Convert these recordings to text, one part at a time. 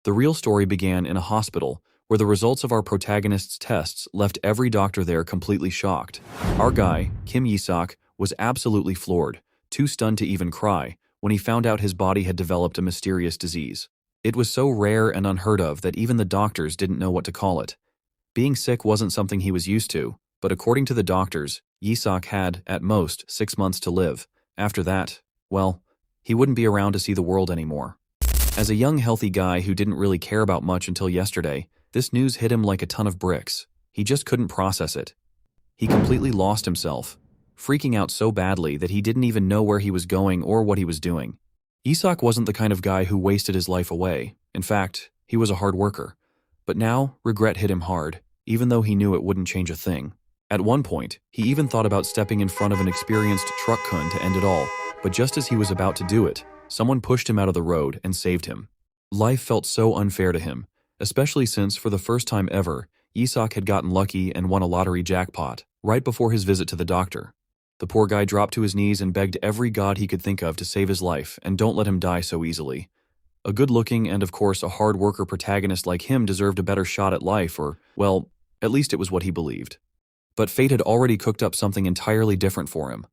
The real story began in a hospital, where the results of our protagonist's tests left every doctor there completely shocked. Our guy, Kim Yisak, was absolutely floored, too stunned to even cry, when he found out his body had developed a mysterious disease. It was so rare and unheard of that even the doctors didn't know what to call it. Being sick wasn't something he was used to, but according to the doctors, Yisak had, at most, 6 months to live. After that, well, he wouldn't be around to see the world anymore. As a young, healthy guy who didn't really care about much until yesterday, this news hit him like a ton of bricks. He just couldn't process it. He completely lost himself, freaking out so badly that he didn't even know where he was going or what he was doing. Isak wasn't the kind of guy who wasted his life away. In fact, he was a hard worker. But now, regret hit him hard, even though he knew it wouldn't change a thing. At one point, he even thought about stepping in front of an experienced truck kun to end it all, but just as he was about to do it, someone pushed him out of the road and saved him. Life felt so unfair to him, especially since, for the first time ever, Isak had gotten lucky and won a lottery jackpot, right before his visit to the doctor. The poor guy dropped to his knees and begged every god he could think of to save his life and don't let him die so easily. A good-looking and, of course, a hard worker protagonist like him deserved a better shot at life, or, well, at least it was what he believed. But fate had already cooked up something entirely different for him.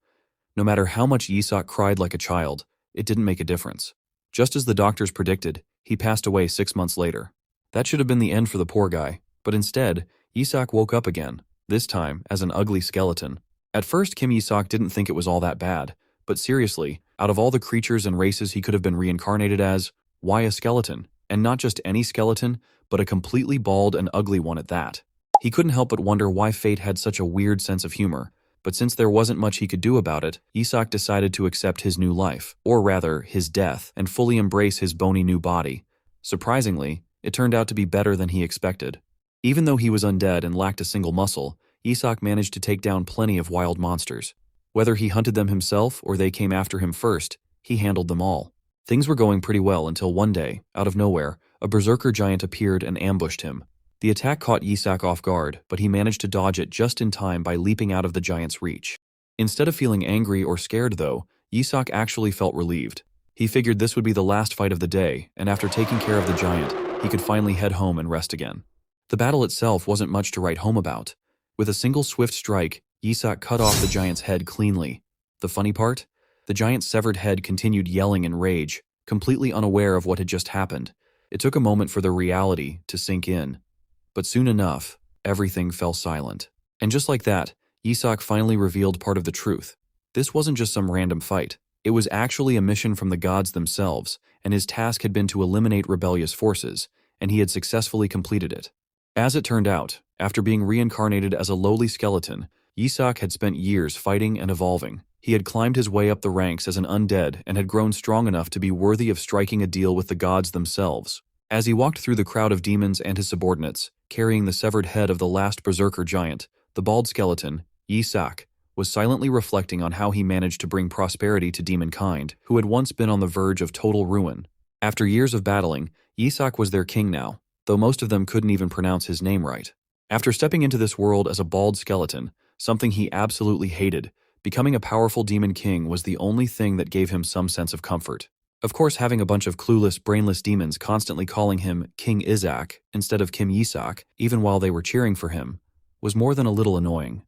No matter how much Isak cried like a child, it didn't make a difference. Just as the doctors predicted, he passed away 6 months later. That should have been the end for the poor guy, but instead, Isak woke up again, this time as an ugly skeleton. At first, Kim Isak didn't think it was all that bad, but seriously, out of all the creatures and races he could have been reincarnated as, why a skeleton? And not just any skeleton, but a completely bald and ugly one at that. He couldn't help but wonder why fate had such a weird sense of humor, but since there wasn't much he could do about it, Isak decided to accept his new life, or rather, his death, and fully embrace his bony new body. Surprisingly, it turned out to be better than he expected. Even though he was undead and lacked a single muscle, Isak managed to take down plenty of wild monsters. Whether he hunted them himself or they came after him first, he handled them all. Things were going pretty well until one day, out of nowhere, a berserker giant appeared and ambushed him. The attack caught Isak off guard, but he managed to dodge it just in time by leaping out of the giant's reach. Instead of feeling angry or scared though, Isak actually felt relieved. He figured this would be the last fight of the day, and after taking care of the giant, he could finally head home and rest again. The battle itself wasn't much to write home about. With a single swift strike, Isak cut off the giant's head cleanly. The funny part? The giant's severed head continued yelling in rage, completely unaware of what had just happened. It took a moment for the reality to sink in. But soon enough, everything fell silent. And just like that, Isak finally revealed part of the truth. This wasn't just some random fight. It was actually a mission from the gods themselves, and his task had been to eliminate rebellious forces, and he had successfully completed it. As it turned out, after being reincarnated as a lowly skeleton, Isak had spent years fighting and evolving. He had climbed his way up the ranks as an undead and had grown strong enough to be worthy of striking a deal with the gods themselves. As he walked through the crowd of demons and his subordinates, carrying the severed head of the last berserker giant, the bald skeleton, Isak, was silently reflecting on how he managed to bring prosperity to demonkind, who had once been on the verge of total ruin. After years of battling, Isak was their king now, though most of them couldn't even pronounce his name right. After stepping into this world as a bald skeleton, something he absolutely hated, becoming a powerful demon king was the only thing that gave him some sense of comfort. Of course, having a bunch of clueless, brainless demons constantly calling him King Isak instead of Kim Isak, even while they were cheering for him, was more than a little annoying.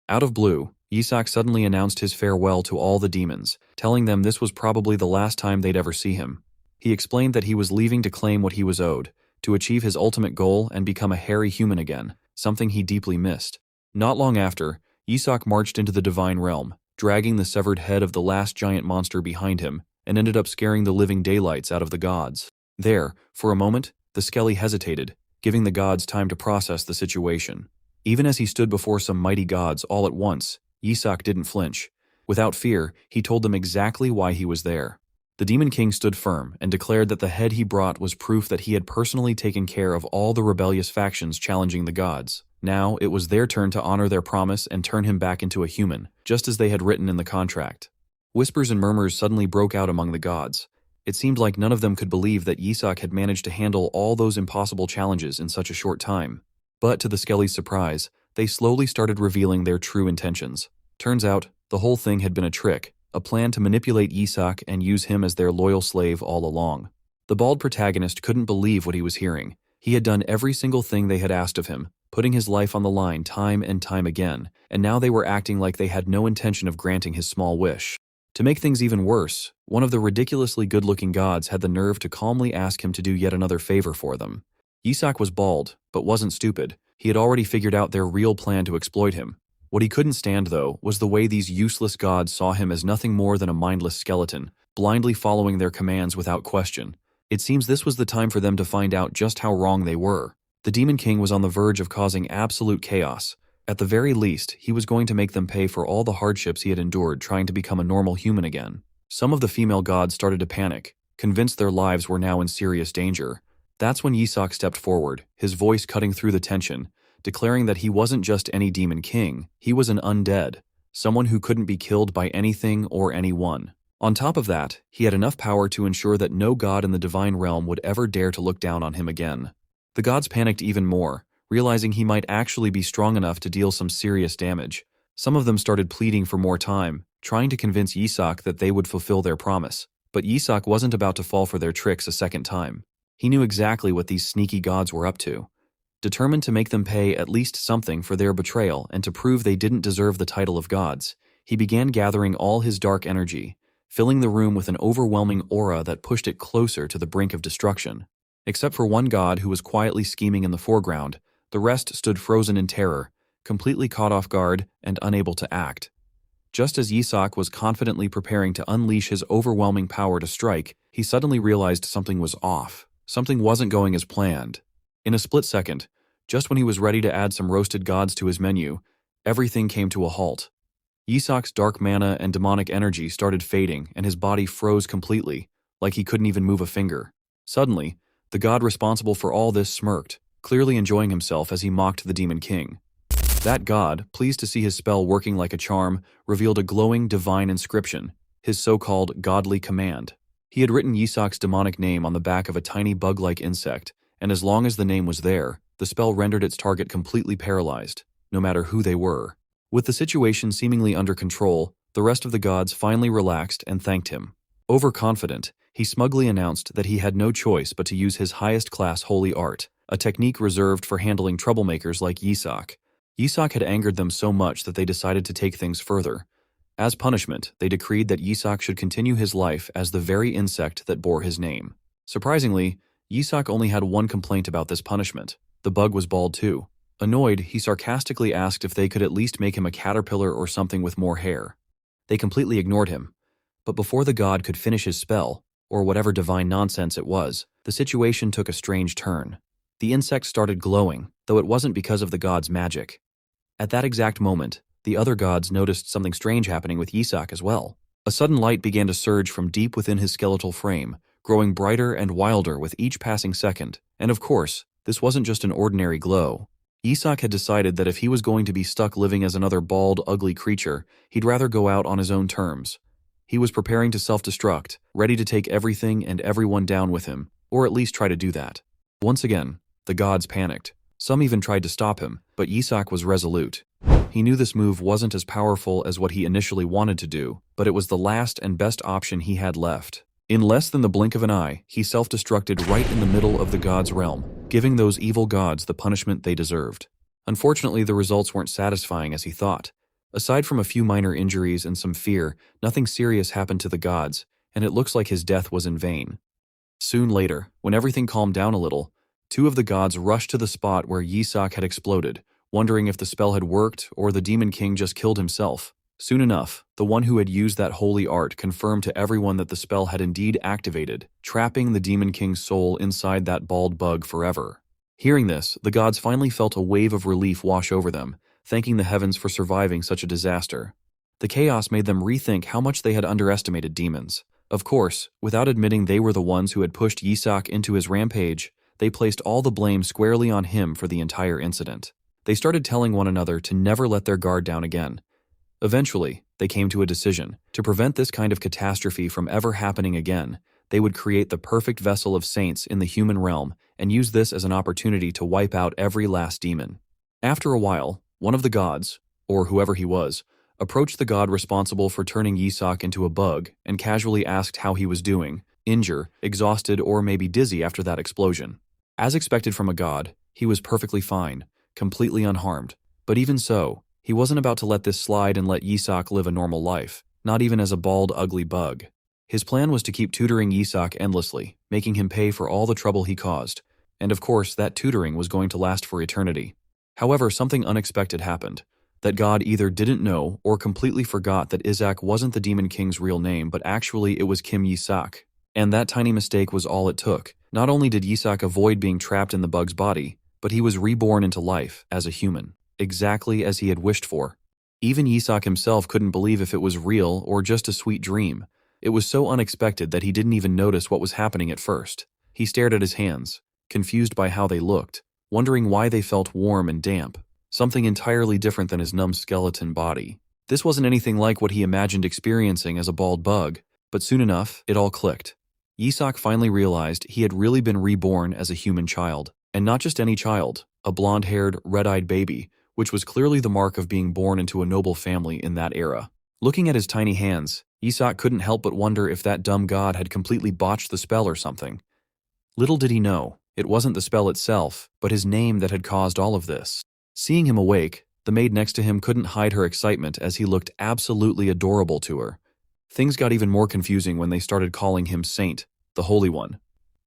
Out of blue, Isak suddenly announced his farewell to all the demons, telling them this was probably the last time they'd ever see him. He explained that he was leaving to claim what he was owed, to achieve his ultimate goal and become a hairy human again, something he deeply missed. Not long after, Isak marched into the divine realm, dragging the severed head of the last giant monster behind him, and ended up scaring the living daylights out of the gods. There, for a moment, the Skelly hesitated, giving the gods time to process the situation. Even as he stood before some mighty gods all at once, Isak didn't flinch. Without fear, he told them exactly why he was there. The Demon King stood firm and declared that the head he brought was proof that he had personally taken care of all the rebellious factions challenging the gods. Now, it was their turn to honor their promise and turn him back into a human, just as they had written in the contract. Whispers and murmurs suddenly broke out among the gods. It seemed like none of them could believe that Isak had managed to handle all those impossible challenges in such a short time. But to the Skelly's surprise, they slowly started revealing their true intentions. Turns out, the whole thing had been a trick, a plan to manipulate Isak and use him as their loyal slave all along. The bald protagonist couldn't believe what he was hearing. He had done every single thing they had asked of him, putting his life on the line time and time again, and now they were acting like they had no intention of granting his small wish. To make things even worse, one of the ridiculously good-looking gods had the nerve to calmly ask him to do yet another favor for them. Isak was bald, but wasn't stupid. He had already figured out their real plan to exploit him. What he couldn't stand, though, was the way these useless gods saw him as nothing more than a mindless skeleton, blindly following their commands without question. It seems this was the time for them to find out just how wrong they were. The Demon King was on the verge of causing absolute chaos. At the very least, he was going to make them pay for all the hardships he had endured trying to become a normal human again. Some of the female gods started to panic, convinced their lives were now in serious danger. That's when Isak stepped forward, his voice cutting through the tension, declaring that he wasn't just any Demon King, he was an undead, someone who couldn't be killed by anything or anyone. On top of that, he had enough power to ensure that no god in the divine realm would ever dare to look down on him again. The gods panicked even more, realizing he might actually be strong enough to deal some serious damage. Some of them started pleading for more time, trying to convince Isak that they would fulfill their promise. But Isak wasn't about to fall for their tricks a second time. He knew exactly what these sneaky gods were up to. Determined to make them pay at least something for their betrayal and to prove they didn't deserve the title of gods, he began gathering all his dark energy, filling the room with an overwhelming aura that pushed it closer to the brink of destruction. Except for one god who was quietly scheming in the foreground, the rest stood frozen in terror, completely caught off guard and unable to act. Just as Isak was confidently preparing to unleash his overwhelming power to strike, he suddenly realized something was off. Something wasn't going as planned. In a split second, just when he was ready to add some roasted gods to his menu, everything came to a halt. Isak's dark mana and demonic energy started fading and his body froze completely, like he couldn't even move a finger. Suddenly, the god responsible for all this smirked, clearly enjoying himself as he mocked the Demon King. That god, pleased to see his spell working like a charm, revealed a glowing divine inscription, his so-called godly command. He had written Isak's demonic name on the back of a tiny bug-like insect, and as long as the name was there, the spell rendered its target completely paralyzed, no matter who they were. With the situation seemingly under control, the rest of the gods finally relaxed and thanked him. Overconfident, he smugly announced that he had no choice but to use his highest-class holy art, a technique reserved for handling troublemakers like Isak. Isak had angered them so much that they decided to take things further. As punishment, they decreed that Isak should continue his life as the very insect that bore his name. Surprisingly, Isak only had one complaint about this punishment. The bug was bald too. Annoyed, he sarcastically asked if they could at least make him a caterpillar or something with more hair. They completely ignored him. But before the god could finish his spell, or whatever divine nonsense it was, the situation took a strange turn. The insect started glowing, though it wasn't because of the god's magic. At that exact moment, the other gods noticed something strange happening with Isak as well. A sudden light began to surge from deep within his skeletal frame, growing brighter and wilder with each passing second. And of course, this wasn't just an ordinary glow. Isak had decided that if he was going to be stuck living as another bald, ugly creature, he'd rather go out on his own terms. He was preparing to self-destruct, ready to take everything and everyone down with him, or at least try to do that. Once again, the gods panicked. Some even tried to stop him, but Isak was resolute. He knew this move wasn't as powerful as what he initially wanted to do, but it was the last and best option he had left. In less than the blink of an eye, he self-destructed right in the middle of the gods' realm, giving those evil gods the punishment they deserved. Unfortunately, the results weren't satisfying as he thought. Aside from a few minor injuries and some fear, nothing serious happened to the gods, and it looks like his death was in vain. Soon later, when everything calmed down a little, two of the gods rushed to the spot where Isak had exploded, wondering if the spell had worked or the Demon King just killed himself. Soon enough, the one who had used that holy art confirmed to everyone that the spell had indeed activated, trapping the Demon King's soul inside that bald bug forever. Hearing this, the gods finally felt a wave of relief wash over them, thanking the heavens for surviving such a disaster. The chaos made them rethink how much they had underestimated demons. Of course, without admitting they were the ones who had pushed Isak into his rampage, they placed all the blame squarely on him for the entire incident. They started telling one another to never let their guard down again. Eventually, they came to a decision. To prevent this kind of catastrophe from ever happening again, they would create the perfect vessel of saints in the human realm and use this as an opportunity to wipe out every last demon. After a while, one of the gods, or whoever he was, approached the god responsible for turning Isak into a bug and casually asked how he was doing. injure, exhausted, or maybe dizzy after that explosion. As expected from a god, he was perfectly fine, completely unharmed. But even so, he wasn't about to let this slide and let Yisak live a normal life, not even as a bald, ugly bug. His plan was to keep tutoring Yisak endlessly, making him pay for all the trouble he caused. And of course, that tutoring was going to last for eternity. However, something unexpected happened. That god either didn't know or completely forgot that Isak wasn't the Demon King's real name, but actually it was Kim Yisak. And that tiny mistake was all it took. Not only did Yisak avoid being trapped in the bug's body, but he was reborn into life as a human, exactly as he had wished for. Even Yisak himself couldn't believe if it was real or just a sweet dream. It was so unexpected that he didn't even notice what was happening at first. He stared at his hands, confused by how they looked, wondering why they felt warm and damp, something entirely different than his numb skeleton body. This wasn't anything like what he imagined experiencing as a bald bug, but soon enough, it all clicked. Yisak finally realized he had really been reborn as a human child, and not just any child, a blonde-haired, red-eyed baby, which was clearly the mark of being born into a noble family in that era. Looking at his tiny hands, Yisak couldn't help but wonder if that dumb god had completely botched the spell or something. Little did he know, it wasn't the spell itself, but his name that had caused all of this. Seeing him awake, the maid next to him couldn't hide her excitement as he looked absolutely adorable to her. Things got even more confusing when they started calling him Saint, the Holy One.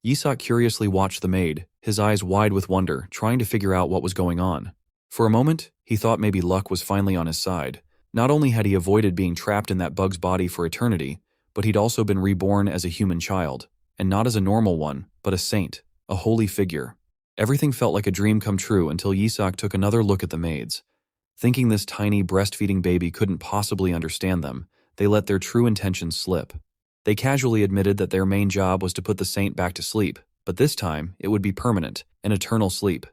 Yisak curiously watched the maid, his eyes wide with wonder, trying to figure out what was going on. For a moment, he thought maybe luck was finally on his side. Not only had he avoided being trapped in that bug's body for eternity, but he'd also been reborn as a human child, and not as a normal one, but a saint, a holy figure. Everything felt like a dream come true until Yisak took another look at the maids. Thinking this tiny breastfeeding baby couldn't possibly understand them, they let their true intentions slip. They casually admitted that their main job was to put the saint back to sleep, but this time it would be permanent, an eternal sleep.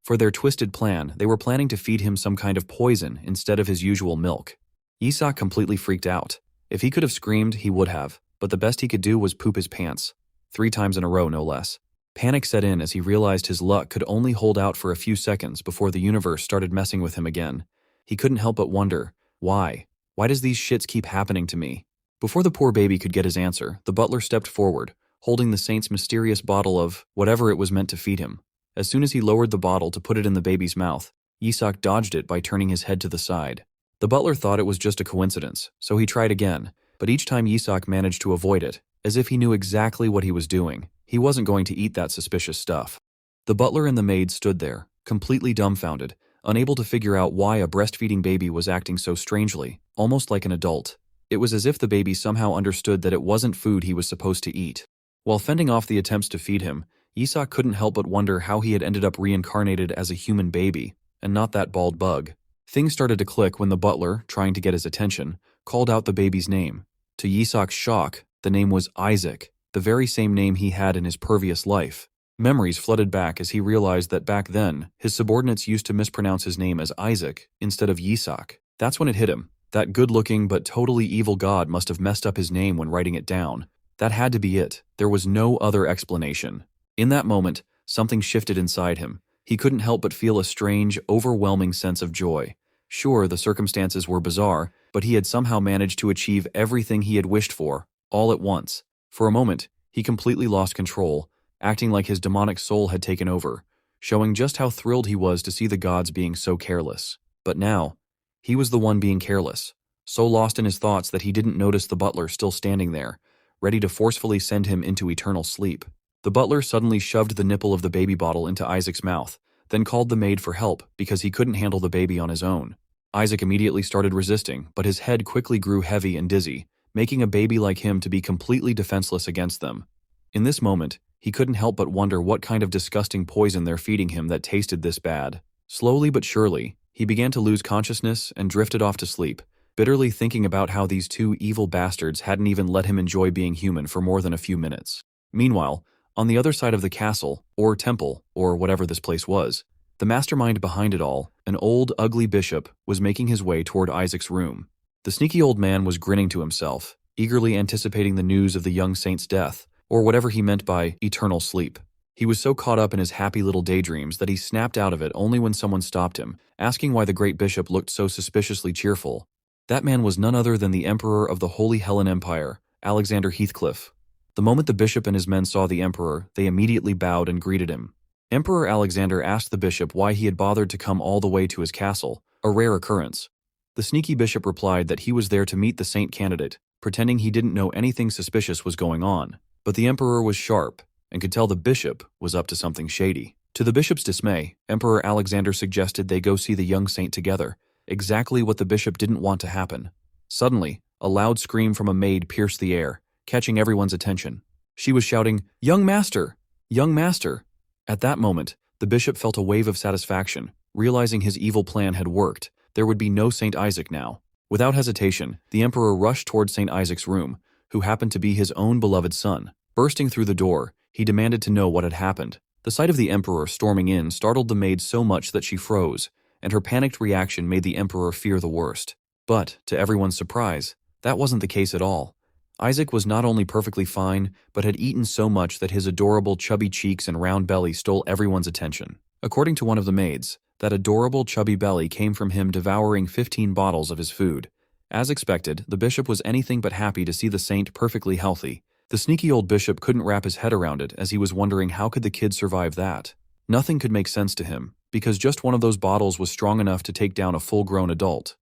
For their twisted plan, they were planning to feed him some kind of poison instead of his usual milk. Yisak completely freaked out. If he could have screamed, he would have, but the best he could do was poop his pants. 3 times in a row, no less. Panic set in as he realized his luck could only hold out for a few seconds before the universe started messing with him again. He couldn't help but wonder, why? Why does these shits keep happening to me? Before the poor baby could get his answer, the butler stepped forward, holding the saint's mysterious bottle of whatever it was meant to feed him. As soon as he lowered the bottle to put it in the baby's mouth, Yisak dodged it by turning his head to the side. The butler thought it was just a coincidence, so he tried again, but each time Yisak managed to avoid it, as if he knew exactly what he was doing. He wasn't going to eat that suspicious stuff. The butler and the maid stood there, completely dumbfounded, unable to figure out why a breastfeeding baby was acting so strangely, almost like an adult. It was as if the baby somehow understood that it wasn't food he was supposed to eat. While fending off the attempts to feed him, Yisak couldn't help but wonder how he had ended up reincarnated as a human baby, and not that bald bug. Things started to click when the butler, trying to get his attention, called out the baby's name. To Yisak's shock, the name was Isaac, the very same name he had in his previous life. Memories flooded back as he realized that back then, his subordinates used to mispronounce his name as Isaac instead of Yisak. That's when it hit him. That good-looking but totally evil god must have messed up his name when writing it down. That had to be it. There was no other explanation. In that moment, something shifted inside him. He couldn't help but feel a strange, overwhelming sense of joy. Sure, the circumstances were bizarre, but he had somehow managed to achieve everything he had wished for, all at once. For a moment, he completely lost control, acting like his demonic soul had taken over, showing just how thrilled he was to see the gods being so careless. But now, he was the one being careless, so lost in his thoughts that he didn't notice the butler still standing there, ready to forcefully send him into eternal sleep. The butler suddenly shoved the nipple of the baby bottle into Isaac's mouth, then called the maid for help because he couldn't handle the baby on his own. Isaac immediately started resisting, but his head quickly grew heavy and dizzy, making a baby like him to be completely defenseless against them. In this moment, he couldn't help but wonder what kind of disgusting poison they're feeding him that tasted this bad. Slowly but surely, he began to lose consciousness and drifted off to sleep, bitterly thinking about how these 2 evil bastards hadn't even let him enjoy being human for more than a few minutes. Meanwhile, on the other side of the castle, or temple, or whatever this place was, the mastermind behind it all, an old, ugly bishop, was making his way toward Isaac's room. The sneaky old man was grinning to himself, eagerly anticipating the news of the young saint's death, or whatever he meant by eternal sleep. He was so caught up in his happy little daydreams that he snapped out of it only when someone stopped him, asking why the great bishop looked so suspiciously cheerful. That man was none other than the emperor of the Holy Hellen Empire, Alexander Heathcliff. The moment the bishop and his men saw the emperor, they immediately bowed and greeted him. Emperor Alexander asked the bishop why he had bothered to come all the way to his castle, a rare occurrence. The sneaky bishop replied that he was there to meet the saint candidate, pretending he didn't know anything suspicious was going on. But the emperor was sharp and could tell the bishop was up to something shady. To the bishop's dismay, Emperor Alexander suggested they go see the young saint together, exactly what the bishop didn't want to happen. Suddenly, a loud scream from a maid pierced the air, catching everyone's attention. She was shouting, "Young master! Young master!" At that moment, the bishop felt a wave of satisfaction, realizing his evil plan had worked. There would be no Saint Isaac now. Without hesitation, the emperor rushed toward Saint Isaac's room, who happened to be his own beloved son. Bursting through the door, he demanded to know what had happened. The sight of the emperor storming in startled the maid so much that she froze, and her panicked reaction made the emperor fear the worst. But, to everyone's surprise, that wasn't the case at all. Isaac was not only perfectly fine, but had eaten so much that his adorable chubby cheeks and round belly stole everyone's attention. According to one of the maids, that adorable chubby belly came from him devouring 15 bottles of his food. As expected, the bishop was anything but happy to see the saint perfectly healthy. The sneaky old bishop couldn't wrap his head around it, as he was wondering how could the kid survive that. Nothing could make sense to him, because just one of those bottles was strong enough to take down a full-grown adult.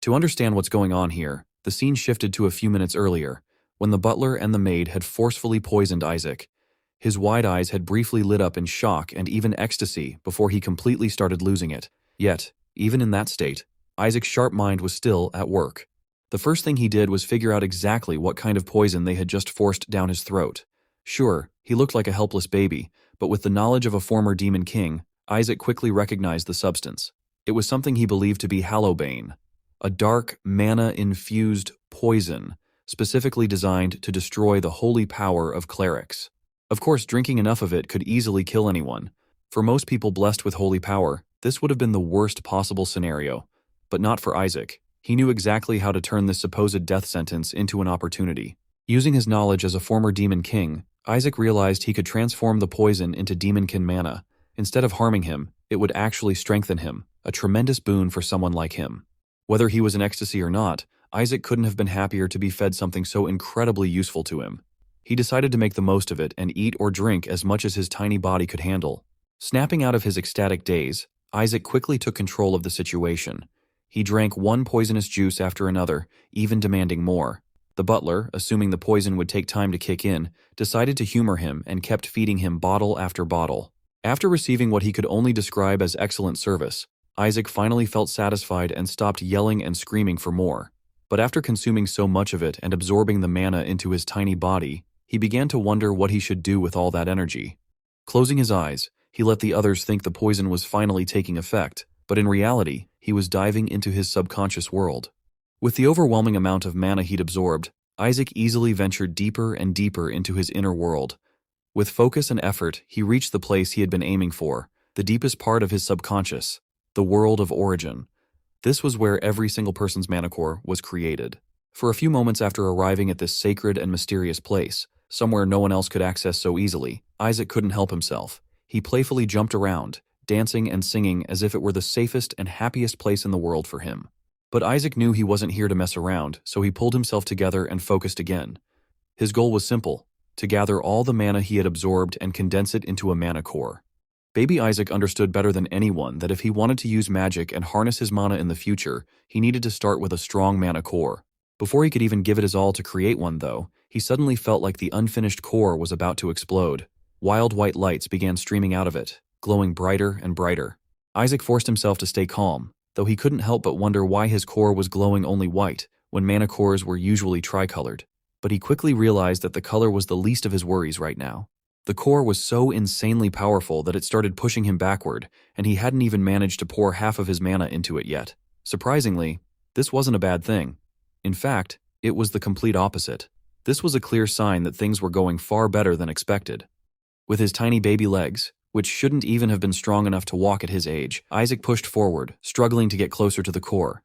To understand what's going on here, the scene shifted to a few minutes earlier, when the butler and the maid had forcefully poisoned Isaac. His wide eyes had briefly lit up in shock and even ecstasy before he completely started losing it. Yet, even in that state, Isaac's sharp mind was still at work. The first thing he did was figure out exactly what kind of poison they had just forced down his throat. Sure, he looked like a helpless baby, but with the knowledge of a former demon king, Isaac quickly recognized the substance. It was something he believed to be Hallowbane, a dark, mana-infused poison specifically designed to destroy the holy power of clerics. Of course, drinking enough of it could easily kill anyone. For most people blessed with holy power, this would have been the worst possible scenario. But not for Isaac. He knew exactly how to turn this supposed death sentence into an opportunity. Using his knowledge as a former demon king, Isaac realized he could transform the poison into demonkin mana. Instead of harming him, it would actually strengthen him, a tremendous boon for someone like him. Whether he was in ecstasy or not, Isaac couldn't have been happier to be fed something so incredibly useful to him. He decided to make the most of it and eat or drink as much as his tiny body could handle. Snapping out of his ecstatic daze, Isaac quickly took control of the situation. He drank one poisonous juice after another, even demanding more. The butler, assuming the poison would take time to kick in, decided to humor him and kept feeding him bottle after bottle. After receiving what he could only describe as excellent service, Isaac finally felt satisfied and stopped yelling and screaming for more. But after consuming so much of it and absorbing the mana into his tiny body, he began to wonder what he should do with all that energy. Closing his eyes, he let the others think the poison was finally taking effect, but in reality, he was diving into his subconscious world. With the overwhelming amount of mana he'd absorbed, Isaac easily ventured deeper and deeper into his inner world. With focus and effort, he reached the place he had been aiming for, the deepest part of his subconscious, the world of origin. This was where every single person's mana core was created. For a few moments after arriving at this sacred and mysterious place, somewhere no one else could access so easily, Isaac couldn't help himself. He playfully jumped around, dancing and singing as if it were the safest and happiest place in the world for him. But Isaac knew he wasn't here to mess around, so he pulled himself together and focused again. His goal was simple: to gather all the mana he had absorbed and condense it into a mana core. Baby Isaac understood better than anyone that if he wanted to use magic and harness his mana in the future, he needed to start with a strong mana core. Before he could even give it his all to create one, though, he suddenly felt like the unfinished core was about to explode. Wild white lights began streaming out of it, glowing brighter and brighter. Isaac forced himself to stay calm, though he couldn't help but wonder why his core was glowing only white, when mana cores were usually tricolored. But he quickly realized that the color was the least of his worries right now. The core was so insanely powerful that it started pushing him backward, and he hadn't even managed to pour half of his mana into it yet. Surprisingly, this wasn't a bad thing. In fact, it was the complete opposite. This was a clear sign that things were going far better than expected. With his tiny baby legs, which shouldn't even have been strong enough to walk at his age, Isaac pushed forward, struggling to get closer to the core.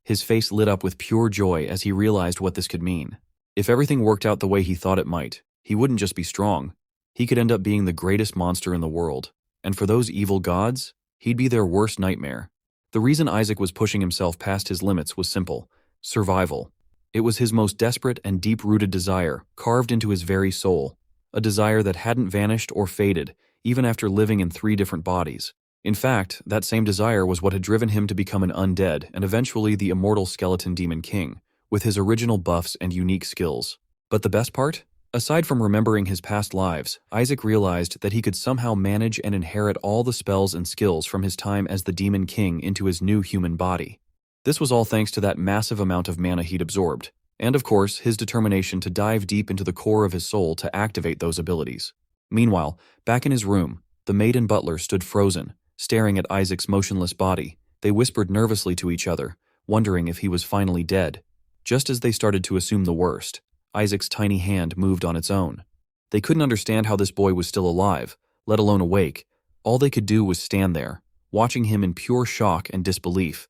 His face lit up with pure joy as he realized what this could mean. If everything worked out the way he thought it might, he wouldn't just be strong. He could end up being the greatest monster in the world. And for those evil gods, he'd be their worst nightmare. The reason Isaac was pushing himself past his limits was simple: survival. It was his most desperate and deep-rooted desire, carved into his very soul. A desire that hadn't vanished or faded, even after living in 3 different bodies. In fact, that same desire was what had driven him to become an undead and eventually the immortal skeleton demon king, with his original buffs and unique skills. But the best part? Aside from remembering his past lives, Isaac realized that he could somehow manage and inherit all the spells and skills from his time as the demon king into his new human body. This was all thanks to that massive amount of mana he'd absorbed, and of course, his determination to dive deep into the core of his soul to activate those abilities. Meanwhile, back in his room, the maid and butler stood frozen, staring at Isaac's motionless body. They whispered nervously to each other, wondering if he was finally dead. Just as they started to assume the worst, Isaac's tiny hand moved on its own. They couldn't understand how this boy was still alive, let alone awake. All they could do was stand there, watching him in pure shock and disbelief.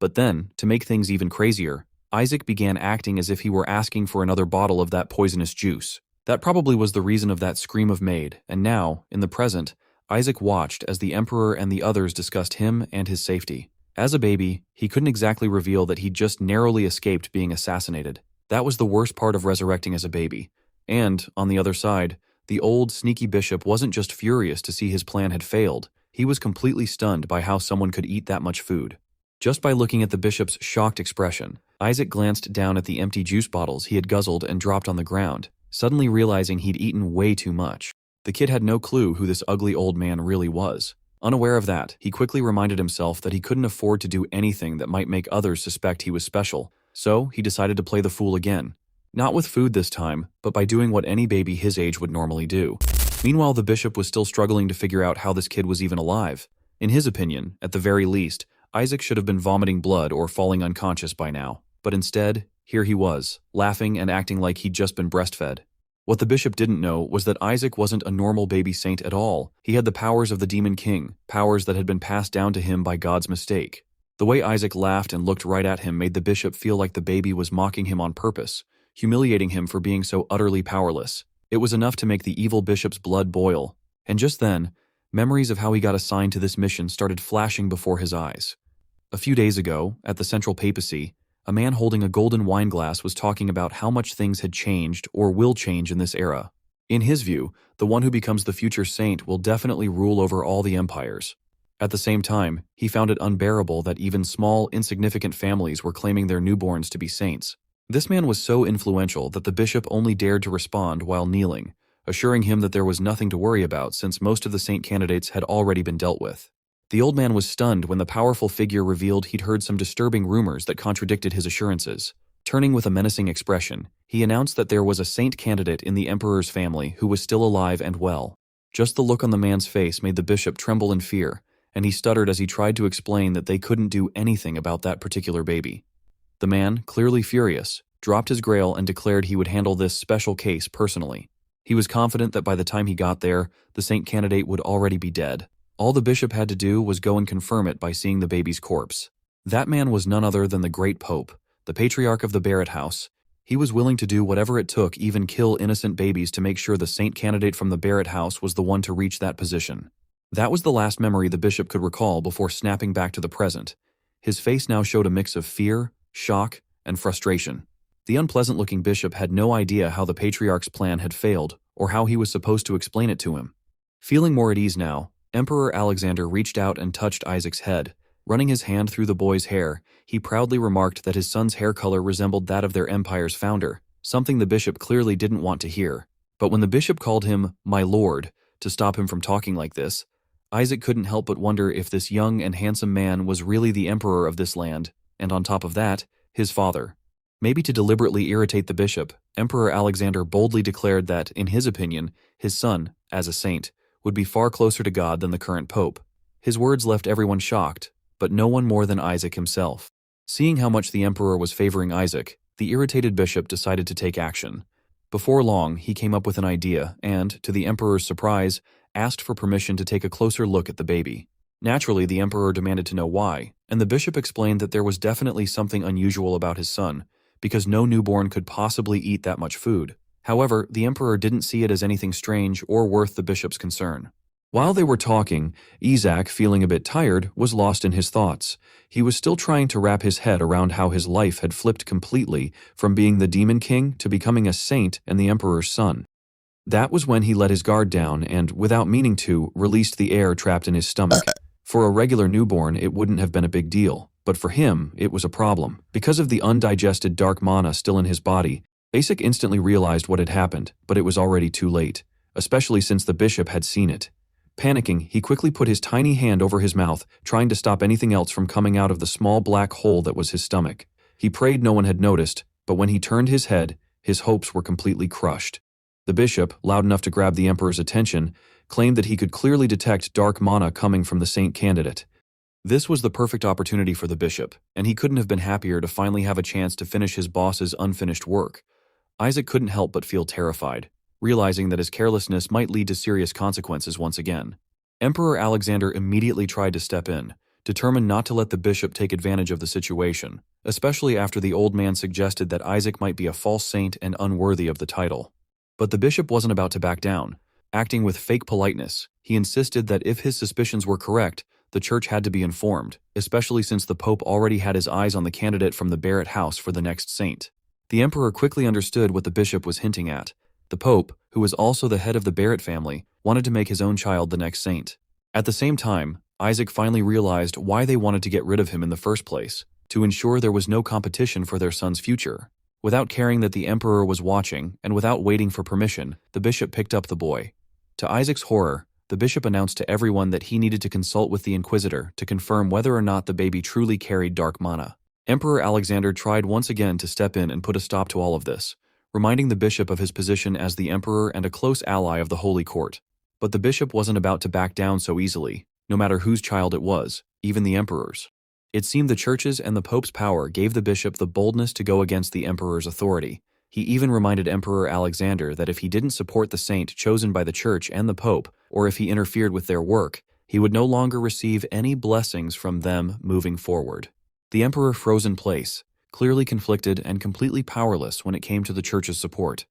But then, to make things even crazier, Isaac began acting as if he were asking for another bottle of that poisonous juice. That probably was the reason of that scream of maid, and now, in the present, Isaac watched as the Emperor and the others discussed him and his safety. As a baby, he couldn't exactly reveal that he'd just narrowly escaped being assassinated. That was the worst part of resurrecting as a baby. And, on the other side, the old, sneaky bishop wasn't just furious to see his plan had failed, he was completely stunned by how someone could eat that much food. Just by looking at the bishop's shocked expression, Isaac glanced down at the empty juice bottles he had guzzled and dropped on the ground, suddenly realizing he'd eaten way too much. The kid had no clue who this ugly old man really was. Unaware of that, he quickly reminded himself that he couldn't afford to do anything that might make others suspect he was special, so he decided to play the fool again. Not with food this time, but by doing what any baby his age would normally do. Meanwhile, the bishop was still struggling to figure out how this kid was even alive. In his opinion, at the very least, Isaac should have been vomiting blood or falling unconscious by now. But instead, here he was, laughing and acting like he'd just been breastfed. What the bishop didn't know was that Isaac wasn't a normal baby saint at all. He had the powers of the demon king, powers that had been passed down to him by God's mistake. The way Isaac laughed and looked right at him made the bishop feel like the baby was mocking him on purpose, humiliating him for being so utterly powerless. It was enough to make the evil bishop's blood boil. And just then, memories of how he got assigned to this mission started flashing before his eyes. A few days ago, at the central papacy, a man holding a golden wine glass was talking about how much things had changed or will change in this era. In his view, the one who becomes the future saint will definitely rule over all the empires. At the same time, he found it unbearable that even small, insignificant families were claiming their newborns to be saints. This man was so influential that the bishop only dared to respond while kneeling, assuring him that there was nothing to worry about since most of the saint candidates had already been dealt with. The old man was stunned when the powerful figure revealed he'd heard some disturbing rumors that contradicted his assurances. Turning with a menacing expression, he announced that there was a saint candidate in the emperor's family who was still alive and well. Just the look on the man's face made the bishop tremble in fear, and he stuttered as he tried to explain that they couldn't do anything about that particular baby. The man, clearly furious, dropped his grail and declared he would handle this special case personally. He was confident that by the time he got there, the saint candidate would already be dead. All the bishop had to do was go and confirm it by seeing the baby's corpse. That man was none other than the great pope, the patriarch of the Barrett house. He was willing to do whatever it took, even kill innocent babies, to make sure the saint candidate from the Barrett house was the one to reach that position. That was the last memory the bishop could recall before snapping back to the present. His face now showed a mix of fear, shock, and frustration. The unpleasant-looking bishop had no idea how the patriarch's plan had failed or how he was supposed to explain it to him. Feeling more at ease now, Emperor Alexander reached out and touched Isaac's head. Running his hand through the boy's hair, he proudly remarked that his son's hair color resembled that of their empire's founder, something the bishop clearly didn't want to hear. But when the bishop called him "my lord" to stop him from talking like this, Isaac couldn't help but wonder if this young and handsome man was really the emperor of this land, and on top of that, his father. Maybe to deliberately irritate the bishop, Emperor Alexander boldly declared that, in his opinion, his son, as a saint, would be far closer to God than the current pope. His words left everyone shocked, but no one more than Isaac himself. Seeing how much the emperor was favoring Isaac, the irritated bishop decided to take action. Before long, he came up with an idea and, to the emperor's surprise, asked for permission to take a closer look at the baby. Naturally, the emperor demanded to know why, and the bishop explained that there was definitely something unusual about his son, because no newborn could possibly eat that much food. However, the emperor didn't see it as anything strange or worth the bishop's concern. While they were talking, Isaac, feeling a bit tired, was lost in his thoughts. He was still trying to wrap his head around how his life had flipped completely from being the Demon King to becoming a saint and the Emperor's son. That was when he let his guard down and, without meaning to, released the air trapped in his stomach. For a regular newborn, it wouldn't have been a big deal, but for him, it was a problem. Because of the undigested dark mana still in his body, Isaac instantly realized what had happened, but it was already too late, especially since the bishop had seen it. Panicking, he quickly put his tiny hand over his mouth, trying to stop anything else from coming out of the small black hole that was his stomach. He prayed no one had noticed, but when he turned his head, his hopes were completely crushed. The bishop, loud enough to grab the emperor's attention, claimed that he could clearly detect dark mana coming from the saint candidate. This was the perfect opportunity for the bishop, and he couldn't have been happier to finally have a chance to finish his boss's unfinished work. Isaac couldn't help but feel terrified, realizing that his carelessness might lead to serious consequences once again. Emperor Alexander immediately tried to step in, determined not to let the bishop take advantage of the situation, especially after the old man suggested that Isaac might be a false saint and unworthy of the title. But the bishop wasn't about to back down. Acting with fake politeness, he insisted that if his suspicions were correct, the church had to be informed, especially since the pope already had his eyes on the candidate from the Barrett house for the next saint. The emperor quickly understood what the bishop was hinting at. The pope, who was also the head of the Barrett family, wanted to make his own child the next saint. At the same time, Isaac finally realized why they wanted to get rid of him in the first place, to ensure there was no competition for their son's future. Without caring that the emperor was watching, and without waiting for permission, the bishop picked up the boy. To Isaac's horror, the bishop announced to everyone that he needed to consult with the inquisitor to confirm whether or not the baby truly carried dark mana. Emperor Alexander tried once again to step in and put a stop to all of this, reminding the bishop of his position as the emperor and a close ally of the Holy Court. But the bishop wasn't about to back down so easily, no matter whose child it was, even the emperor's. It seemed the church's and the pope's power gave the bishop the boldness to go against the emperor's authority. He even reminded Emperor Alexander that if he didn't support the saint chosen by the church and the pope, or if he interfered with their work, he would no longer receive any blessings from them moving forward. The emperor froze in place, clearly conflicted and completely powerless when it came to the church's support.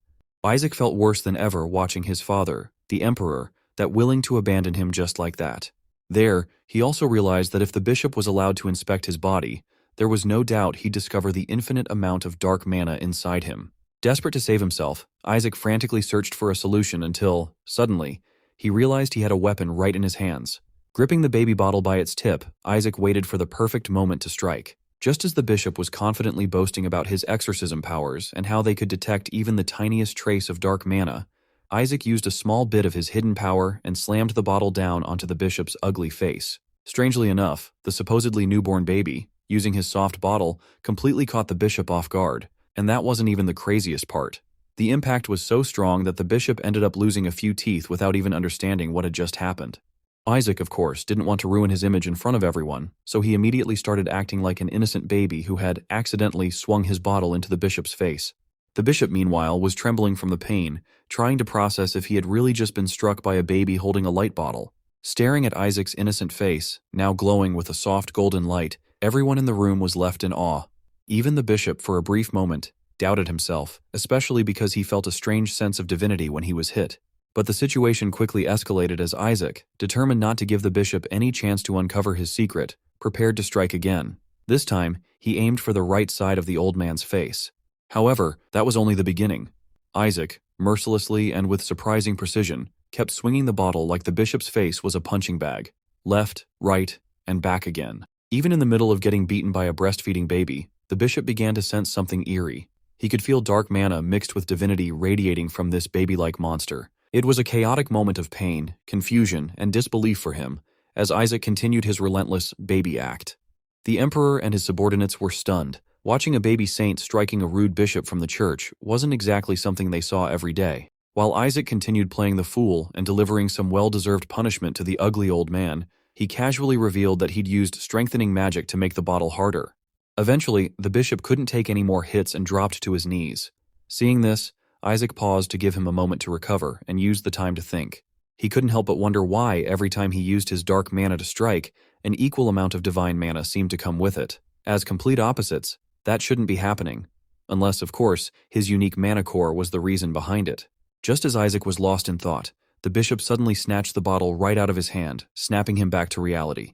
Isaac felt worse than ever watching his father, the emperor, that willing to abandon him just like that. There, he also realized that if the bishop was allowed to inspect his body, there was no doubt he'd discover the infinite amount of dark mana inside him. Desperate to save himself, Isaac frantically searched for a solution until, suddenly, he realized he had a weapon right in his hands. Gripping the baby bottle by its tip, Isaac waited for the perfect moment to strike. Just as the bishop was confidently boasting about his exorcism powers and how they could detect even the tiniest trace of dark mana, Isaac used a small bit of his hidden power and slammed the bottle down onto the bishop's ugly face. Strangely enough, the supposedly newborn baby, using his soft bottle, completely caught the bishop off guard, and that wasn't even the craziest part. The impact was so strong that the bishop ended up losing a few teeth without even understanding what had just happened. Isaac, of course, didn't want to ruin his image in front of everyone, so he immediately started acting like an innocent baby who had accidentally swung his bottle into the bishop's face. The bishop, meanwhile, was trembling from the pain, trying to process if he had really just been struck by a baby holding a light bottle. Staring at Isaac's innocent face, now glowing with a soft golden light, everyone in the room was left in awe. Even the bishop, for a brief moment, doubted himself, especially because he felt a strange sense of divinity when he was hit. But the situation quickly escalated as Isaac, determined not to give the bishop any chance to uncover his secret, prepared to strike again. This time, he aimed for the right side of the old man's face. However, that was only the beginning. Isaac, mercilessly and with surprising precision, kept swinging the bottle like the bishop's face was a punching bag. Left, right, and back again. Even in the middle of getting beaten by a breastfeeding baby, the bishop began to sense something eerie. He could feel dark mana mixed with divinity radiating from this baby-like monster. It was a chaotic moment of pain, confusion, and disbelief for him, as Isaac continued his relentless baby act. The emperor and his subordinates were stunned. Watching a baby saint striking a rude bishop from the church wasn't exactly something they saw every day. While Isaac continued playing the fool and delivering some well-deserved punishment to the ugly old man, he casually revealed that he'd used strengthening magic to make the bottle harder. Eventually, the bishop couldn't take any more hits and dropped to his knees. Seeing this, Isaac paused to give him a moment to recover and used the time to think. He couldn't help but wonder why, every time he used his dark mana to strike, an equal amount of divine mana seemed to come with it. As complete opposites, that shouldn't be happening. Unless, of course, his unique mana core was the reason behind it. Just as Isaac was lost in thought, the bishop suddenly snatched the bottle right out of his hand, snapping him back to reality.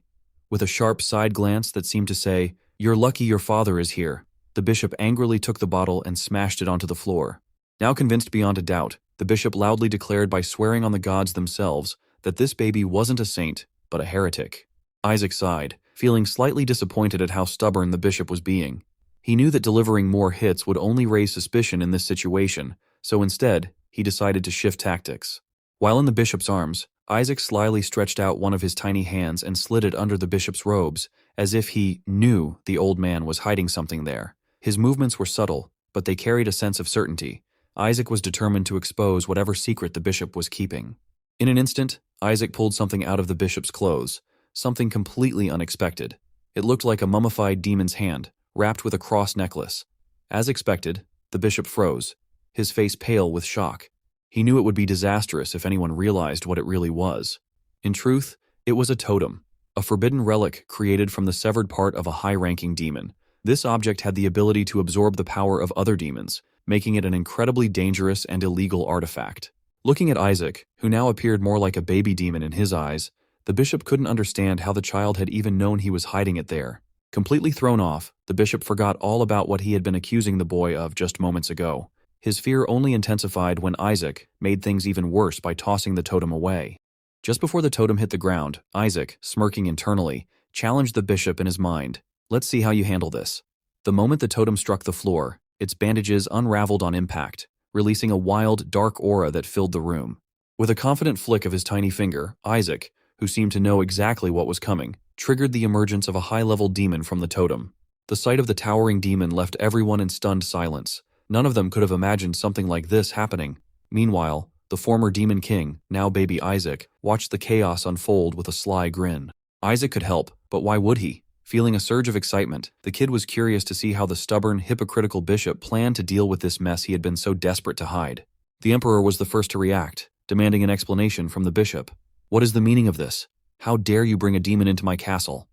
With a sharp side glance that seemed to say, "You're lucky your father is here," the bishop angrily took the bottle and smashed it onto the floor. Now convinced beyond a doubt, the bishop loudly declared by swearing on the gods themselves that this baby wasn't a saint, but a heretic. Isaac sighed, feeling slightly disappointed at how stubborn the bishop was being. He knew that delivering more hits would only raise suspicion in this situation, so instead, he decided to shift tactics. While in the bishop's arms, Isaac slyly stretched out one of his tiny hands and slid it under the bishop's robes, as if he knew the old man was hiding something there. His movements were subtle, but they carried a sense of certainty. Isaac was determined to expose whatever secret the bishop was keeping. In an instant, Isaac pulled something out of the bishop's clothes, something completely unexpected. It looked like a mummified demon's hand, wrapped with a cross necklace. As expected, the bishop froze, his face pale with shock. He knew it would be disastrous if anyone realized what it really was. In truth, it was a totem, a forbidden relic created from the severed part of a high-ranking demon. This object had the ability to absorb the power of other demons, making it an incredibly dangerous and illegal artifact. Looking at Isaac, who now appeared more like a baby demon in his eyes, the bishop couldn't understand how the child had even known he was hiding it there. Completely thrown off, the bishop forgot all about what he had been accusing the boy of just moments ago. His fear only intensified when Isaac made things even worse by tossing the totem away. Just before the totem hit the ground, Isaac, smirking internally, challenged the bishop in his mind. "Let's see how you handle this." The moment the totem struck the floor, its bandages unraveled on impact, releasing a wild, dark aura that filled the room. With a confident flick of his tiny finger, Isaac, who seemed to know exactly what was coming, triggered the emergence of a high-level demon from the totem. The sight of the towering demon left everyone in stunned silence. None of them could have imagined something like this happening. Meanwhile, the former demon king, now baby Isaac, watched the chaos unfold with a sly grin. Isaac could help, but why would he? Feeling a surge of excitement, the kid was curious to see how the stubborn, hypocritical bishop planned to deal with this mess he had been so desperate to hide. The emperor was the first to react, demanding an explanation from the bishop. "What is the meaning of this? How dare you bring a demon into my castle?"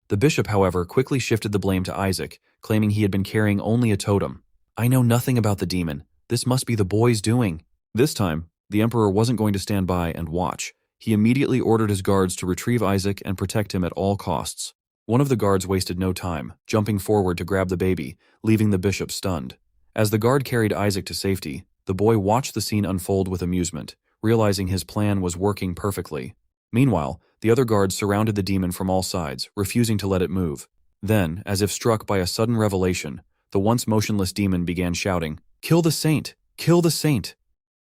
The bishop, however, quickly shifted the blame to Isaac, claiming he had been carrying only a totem. "I know nothing about the demon. This must be the boy's doing." This time, the emperor wasn't going to stand by and watch. He immediately ordered his guards to retrieve Isaac and protect him at all costs. One of the guards wasted no time, jumping forward to grab the baby, leaving the bishop stunned. As the guard carried Isaac to safety, the boy watched the scene unfold with amusement, realizing his plan was working perfectly. Meanwhile, the other guards surrounded the demon from all sides, refusing to let it move. Then, as if struck by a sudden revelation, the once motionless demon began shouting, "Kill the saint! Kill the saint!"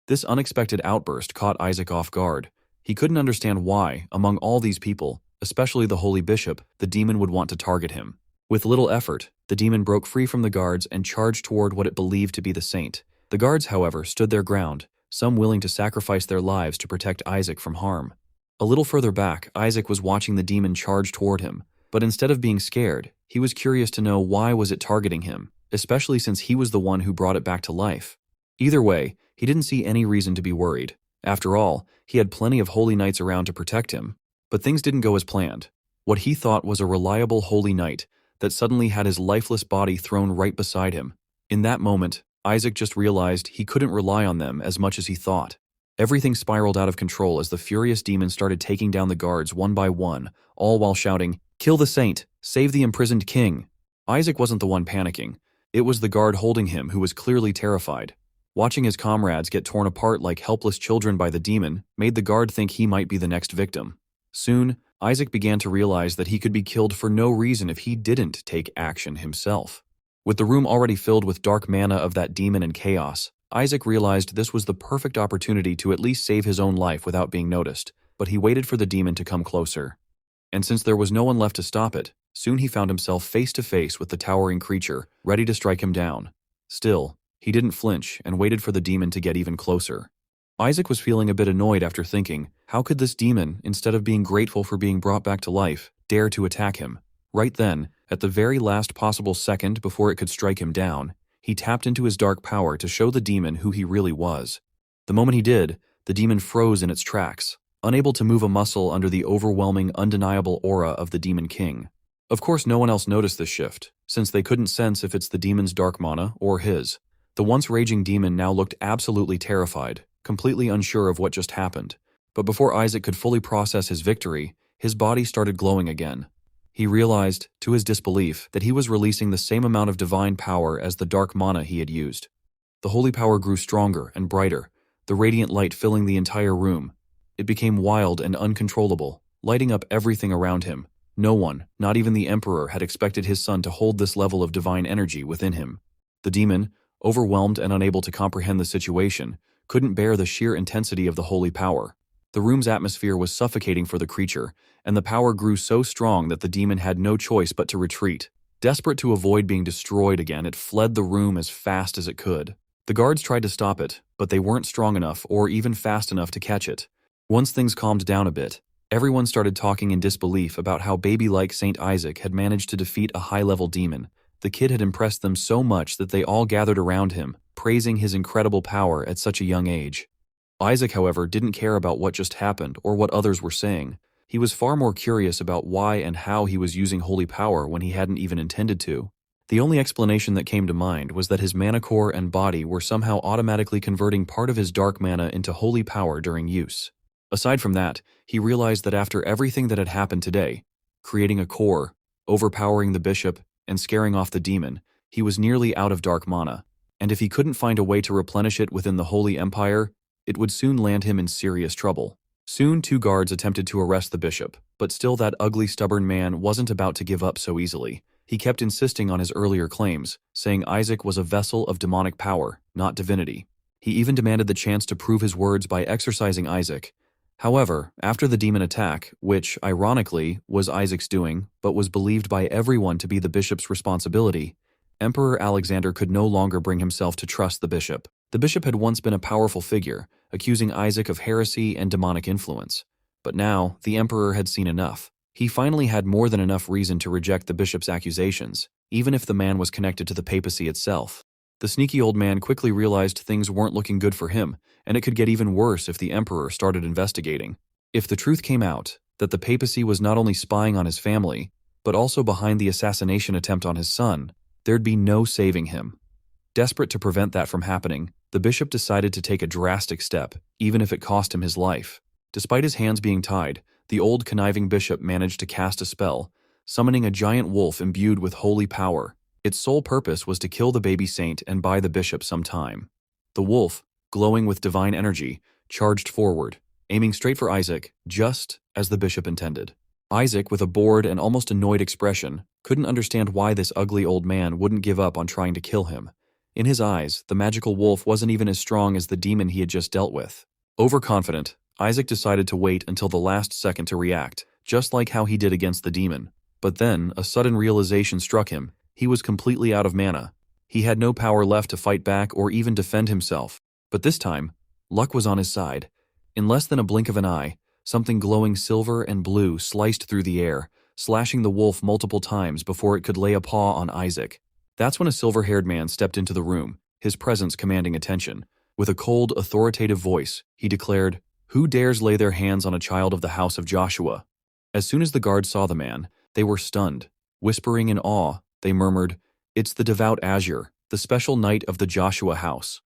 This unexpected outburst caught Isaac off guard. He couldn't understand why, among all these people, especially the holy bishop, the demon would want to target him. With little effort, the demon broke free from the guards and charged toward what it believed to be the saint. The guards, however, stood their ground, some willing to sacrifice their lives to protect Isaac from harm. A little further back, Isaac was watching the demon charge toward him, but instead of being scared, he was curious to know why was it targeting him, especially since he was the one who brought it back to life. Either way, he didn't see any reason to be worried. After all, he had plenty of holy knights around to protect him. But things didn't go as planned. What he thought was a reliable holy knight that suddenly had his lifeless body thrown right beside him. In that moment, Isaac just realized he couldn't rely on them as much as he thought. Everything spiraled out of control as the furious demon started taking down the guards one by one, all while shouting, "Kill the saint! Save the imprisoned king!" Isaac wasn't the one panicking. It was the guard holding him who was clearly terrified. Watching his comrades get torn apart like helpless children by the demon made the guard think he might be the next victim. Soon, Isaac began to realize that he could be killed for no reason if he didn't take action himself. With the room already filled with dark mana of that demon and chaos, Isaac realized this was the perfect opportunity to at least save his own life without being noticed, but he waited for the demon to come closer. And since there was no one left to stop it, soon he found himself face to face with the towering creature, ready to strike him down. Still, he didn't flinch and waited for the demon to get even closer. Isaac was feeling a bit annoyed after thinking, how could this demon, instead of being grateful for being brought back to life, dare to attack him? Right then, at the very last possible second before it could strike him down, he tapped into his dark power to show the demon who he really was. The moment he did, the demon froze in its tracks, unable to move a muscle under the overwhelming, undeniable aura of the Demon King. Of course, no one else noticed this shift, since they couldn't sense if it's the demon's dark mana or his. The once raging demon now looked absolutely terrified, completely unsure of what just happened. But before Isaac could fully process his victory, his body started glowing again. He realized, to his disbelief, that he was releasing the same amount of divine power as the dark mana he had used. The holy power grew stronger and brighter, the radiant light filling the entire room. It became wild and uncontrollable, lighting up everything around him. No one, not even the Emperor, had expected his son to hold this level of divine energy within him. The demon, overwhelmed and unable to comprehend the situation, couldn't bear the sheer intensity of the holy power. The room's atmosphere was suffocating for the creature, and the power grew so strong that the demon had no choice but to retreat. Desperate to avoid being destroyed again, it fled the room as fast as it could. The guards tried to stop it, but they weren't strong enough or even fast enough to catch it. Once things calmed down a bit, everyone started talking in disbelief about how baby-like Saint Isaac had managed to defeat a high-level demon. The kid had impressed them so much that they all gathered around him, praising his incredible power at such a young age. Isaac, however, didn't care about what just happened or what others were saying. He was far more curious about why and how he was using holy power when he hadn't even intended to. The only explanation that came to mind was that his mana core and body were somehow automatically converting part of his dark mana into holy power during use. Aside from that, he realized that after everything that had happened today, creating a core, overpowering the bishop, and scaring off the demon, he was nearly out of dark mana, and if he couldn't find a way to replenish it within the Holy Empire, it would soon land him in serious trouble. Soon 2 guards attempted to arrest the bishop, but still that ugly, stubborn man wasn't about to give up so easily. He kept insisting on his earlier claims, saying Isaac was a vessel of demonic power, not divinity. He even demanded the chance to prove his words by exorcising Isaac. However, after the demon attack, which, ironically, was Isaac's doing, but was believed by everyone to be the bishop's responsibility, Emperor Alexander could no longer bring himself to trust the bishop. The bishop had once been a powerful figure, accusing Isaac of heresy and demonic influence. But now, the emperor had seen enough. He finally had more than enough reason to reject the bishop's accusations, even if the man was connected to the papacy itself. The sneaky old man quickly realized things weren't looking good for him, and it could get even worse if the emperor started investigating. If the truth came out, that the papacy was not only spying on his family, but also behind the assassination attempt on his son, there'd be no saving him. Desperate to prevent that from happening, the bishop decided to take a drastic step, even if it cost him his life. Despite his hands being tied, the old conniving bishop managed to cast a spell, summoning a giant wolf imbued with holy power. Its sole purpose was to kill the baby saint and buy the bishop some time. The wolf, glowing with divine energy, charged forward, aiming straight for Isaac, just as the bishop intended. Isaac, with a bored and almost annoyed expression, couldn't understand why this ugly old man wouldn't give up on trying to kill him. In his eyes, the magical wolf wasn't even as strong as the demon he had just dealt with. Overconfident, Isaac decided to wait until the last second to react, just like how he did against the demon. But then, a sudden realization struck him. He was completely out of mana. He had no power left to fight back or even defend himself. But this time, luck was on his side. In less than a blink of an eye, something glowing silver and blue sliced through the air, slashing the wolf multiple times before it could lay a paw on Isaac. That's when a silver-haired man stepped into the room, his presence commanding attention. With a cold, authoritative voice, he declared, "Who dares lay their hands on a child of the house of Joshua?" As soon as the guards saw the man, they were stunned. Whispering in awe, they murmured, "It's the devout Azure, the special knight of the Joshua house."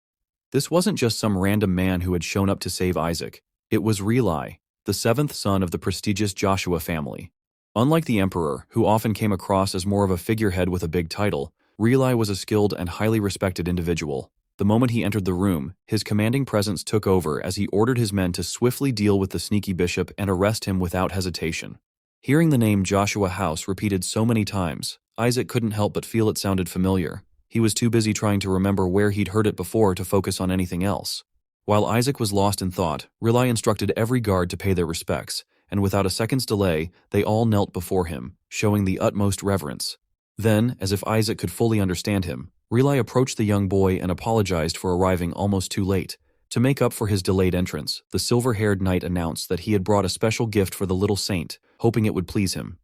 This wasn't just some random man who had shown up to save Isaac. It was Relai, the 7th son of the prestigious Joshua family. Unlike the emperor, who often came across as more of a figurehead with a big title, Relai was a skilled and highly respected individual. The moment he entered the room, his commanding presence took over as he ordered his men to swiftly deal with the sneaky bishop and arrest him without hesitation. Hearing the name Joshua House repeated so many times, Isaac couldn't help but feel it sounded familiar. He was too busy trying to remember where he'd heard it before to focus on anything else. While Isaac was lost in thought, Relai instructed every guard to pay their respects, and without a second's delay, they all knelt before him, showing the utmost reverence. Then, as if Isaac could fully understand him, Relai approached the young boy and apologized for arriving almost too late. To make up for his delayed entrance, the silver-haired knight announced that he had brought a special gift for the little saint, hoping it would please him.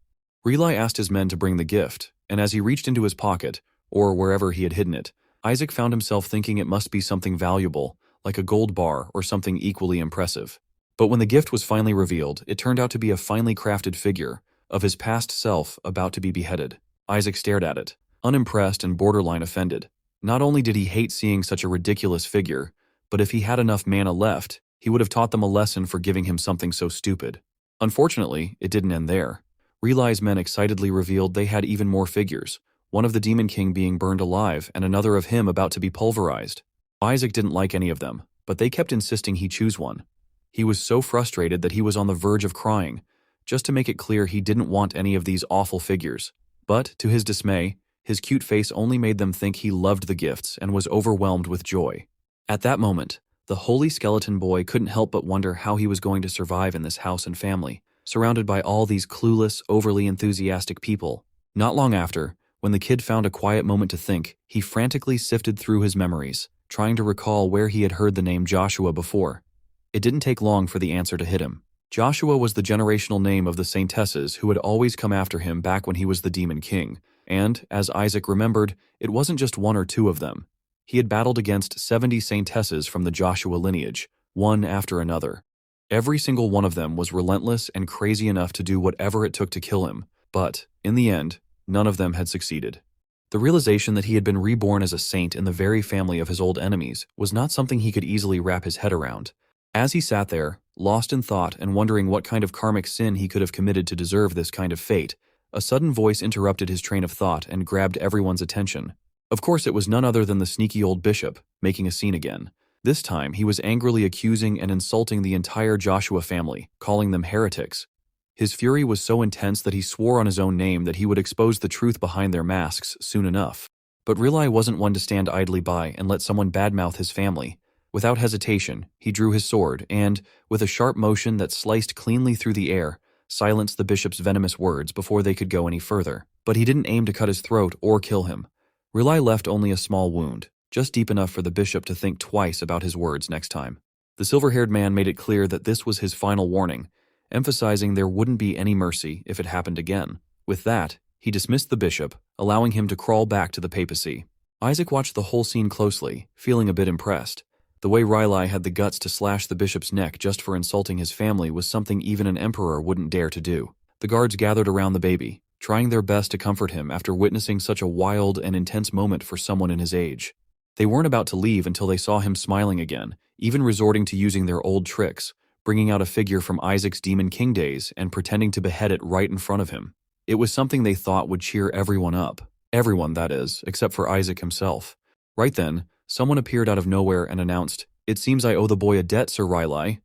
Relai asked his men to bring the gift, and as he reached into his pocket, or wherever he had hidden it, Isaac found himself thinking it must be something valuable, like a gold bar or something equally impressive. But when the gift was finally revealed, it turned out to be a finely crafted figure of his past self about to be beheaded. Isaac stared at it, unimpressed and borderline offended. Not only did he hate seeing such a ridiculous figure, but if he had enough mana left, He would have taught them a lesson for giving him something so stupid. Unfortunately, it didn't end there. Relai's men excitedly revealed they had even more figures, one of the Demon King being burned alive and another of him about to be pulverized. Isaac didn't like any of them, but they kept insisting he choose one. He was so frustrated that he was on the verge of crying, just to make it clear he didn't want any of these awful figures. But, to his dismay, his cute face only made them think he loved the gifts and was overwhelmed with joy. At that moment, the holy skeleton boy couldn't help but wonder how he was going to survive in this house and family, surrounded by all these clueless, overly enthusiastic people. Not long after, when the kid found a quiet moment to think, he frantically sifted through his memories, trying to recall where he had heard the name Joshua before. It didn't take long for the answer to hit him. Joshua was the generational name of the saintesses who had always come after him back when he was the Demon King, and, as Isaac remembered, it wasn't just one or two of them. He had battled against 70 saintesses from the Joshua lineage, one after another. Every single one of them was relentless and crazy enough to do whatever it took to kill him, but, in the end, none of them had succeeded. The realization that he had been reborn as a saint in the very family of his old enemies was not something he could easily wrap his head around. As he sat there, lost in thought and wondering what kind of karmic sin he could have committed to deserve this kind of fate, a sudden voice interrupted his train of thought and grabbed everyone's attention. Of course, it was none other than the sneaky old bishop, making a scene again. This time, he was angrily accusing and insulting the entire Joshua family, calling them heretics. His fury was so intense that he swore on his own name that he would expose the truth behind their masks soon enough. But Relai wasn't one to stand idly by and let someone badmouth his family. Without hesitation, he drew his sword and, with a sharp motion that sliced cleanly through the air, silenced the bishop's venomous words before they could go any further. But he didn't aim to cut his throat or kill him. Relai left only a small wound, just deep enough for the bishop to think twice about his words next time. The silver-haired man made it clear that this was his final warning, emphasizing there wouldn't be any mercy if it happened again. With that, he dismissed the bishop, allowing him to crawl back to the papacy. Isaac watched the whole scene closely, feeling a bit impressed. The way Relai had the guts to slash the bishop's neck just for insulting his family was something even an emperor wouldn't dare to do. The guards gathered around the baby, trying their best to comfort him after witnessing such a wild and intense moment for someone in his age. They weren't about to leave until they saw him smiling again, even resorting to using their old tricks, bringing out a figure from Isaac's Demon King days and pretending to behead it right in front of him. It was something they thought would cheer everyone up. Everyone, that is, except for Isaac himself. Right then, someone appeared out of nowhere and announced, "It seems I owe the boy a debt, Sir Relai."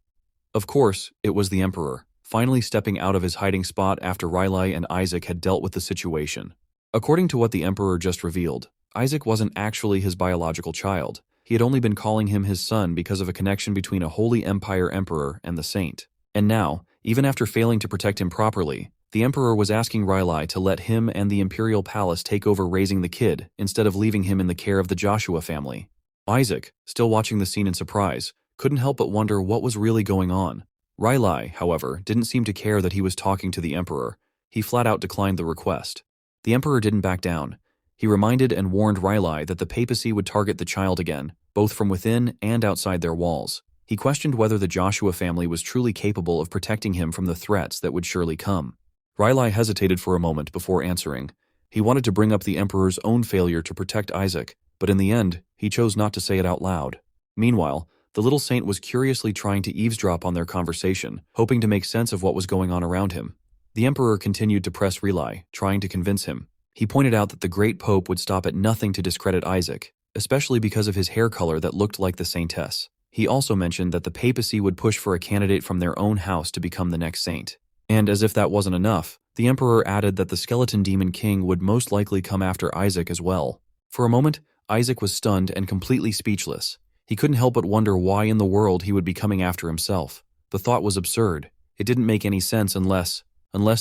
Of course, it was the Emperor, finally stepping out of his hiding spot after Relai and Isaac had dealt with the situation. According to what the Emperor just revealed, Isaac wasn't actually his biological child. He had only been calling him his son because of a connection between a Holy Empire Emperor and the Saint. And now, even after failing to protect him properly, the Emperor was asking Relai to let him and the Imperial Palace take over raising the kid instead of leaving him in the care of the Joshua family. Isaac, still watching the scene in surprise, couldn't help but wonder what was really going on. Relai, however, didn't seem to care that he was talking to the Emperor. He flat out declined the request. The Emperor didn't back down. He reminded and warned Relai that the papacy would target the child again, both from within and outside their walls. He questioned whether the Joshua family was truly capable of protecting him from the threats that would surely come. Relai hesitated for a moment before answering. He wanted to bring up the Emperor's own failure to protect Isaac, but in the end, he chose not to say it out loud. Meanwhile, the little saint was curiously trying to eavesdrop on their conversation, hoping to make sense of what was going on around him. The Emperor continued to press Relai, trying to convince him. He pointed out that the great Pope would stop at nothing to discredit Isaac, especially because of his hair color that looked like the saintess. He also mentioned that the papacy would push for a candidate from their own house to become the next saint. And as if that wasn't enough, the Emperor added that the Skeleton Demon King would most likely come after Isaac as well. For a moment, Isaac was stunned and completely speechless. He couldn't help but wonder why in the world he would be coming after himself. The thought was absurd. It didn't make any sense unless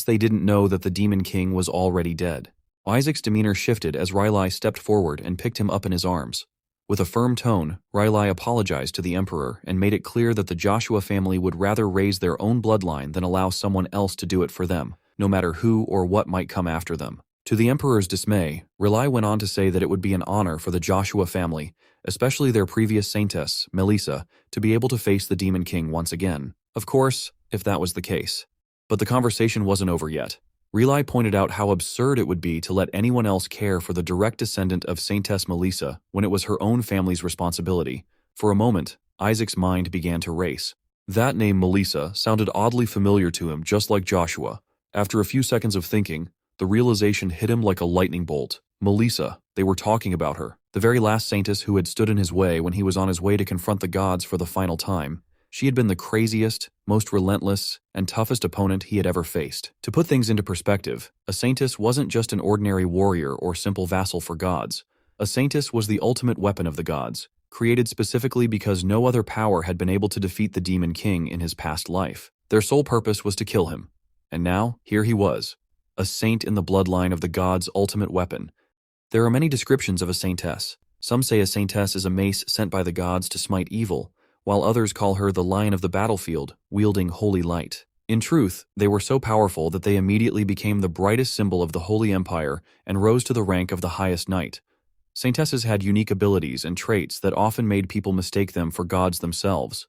they didn't know that the Demon King was already dead. Isaac's demeanor shifted as Relai stepped forward and picked him up in his arms. With a firm tone, Relai apologized to the Emperor and made it clear that the Joshua family would rather raise their own bloodline than allow someone else to do it for them, no matter who or what might come after them. To the Emperor's dismay, Relai went on to say that it would be an honor for the Joshua family, especially their previous saintess, Melissa, to be able to face the Demon King once again. Of course, if that was the case. But the conversation wasn't over yet. Relai pointed out how absurd it would be to let anyone else care for the direct descendant of Saintess Melissa when it was her own family's responsibility. For a moment, Isaac's mind began to race. That name Melissa sounded oddly familiar to him, just like Joshua. After a few seconds of thinking, the realization hit him like a lightning bolt. Melissa, they were talking about her, the very last saintess who had stood in his way when he was on his way to confront the gods for the final time. She had been the craziest, most relentless, and toughest opponent he had ever faced. To put things into perspective, a saintess wasn't just an ordinary warrior or simple vassal for gods. A saintess was the ultimate weapon of the gods, created specifically because no other power had been able to defeat the Demon King in his past life. Their sole purpose was to kill him. And now, here he was, a saint in the bloodline of the gods' ultimate weapon. There are many descriptions of a saintess. Some say a saintess is a mace sent by the gods to smite evil, while others call her the lion of the battlefield, wielding holy light. In truth, they were so powerful that they immediately became the brightest symbol of the Holy Empire and rose to the rank of the highest knight. Saintesses had unique abilities and traits that often made people mistake them for gods themselves.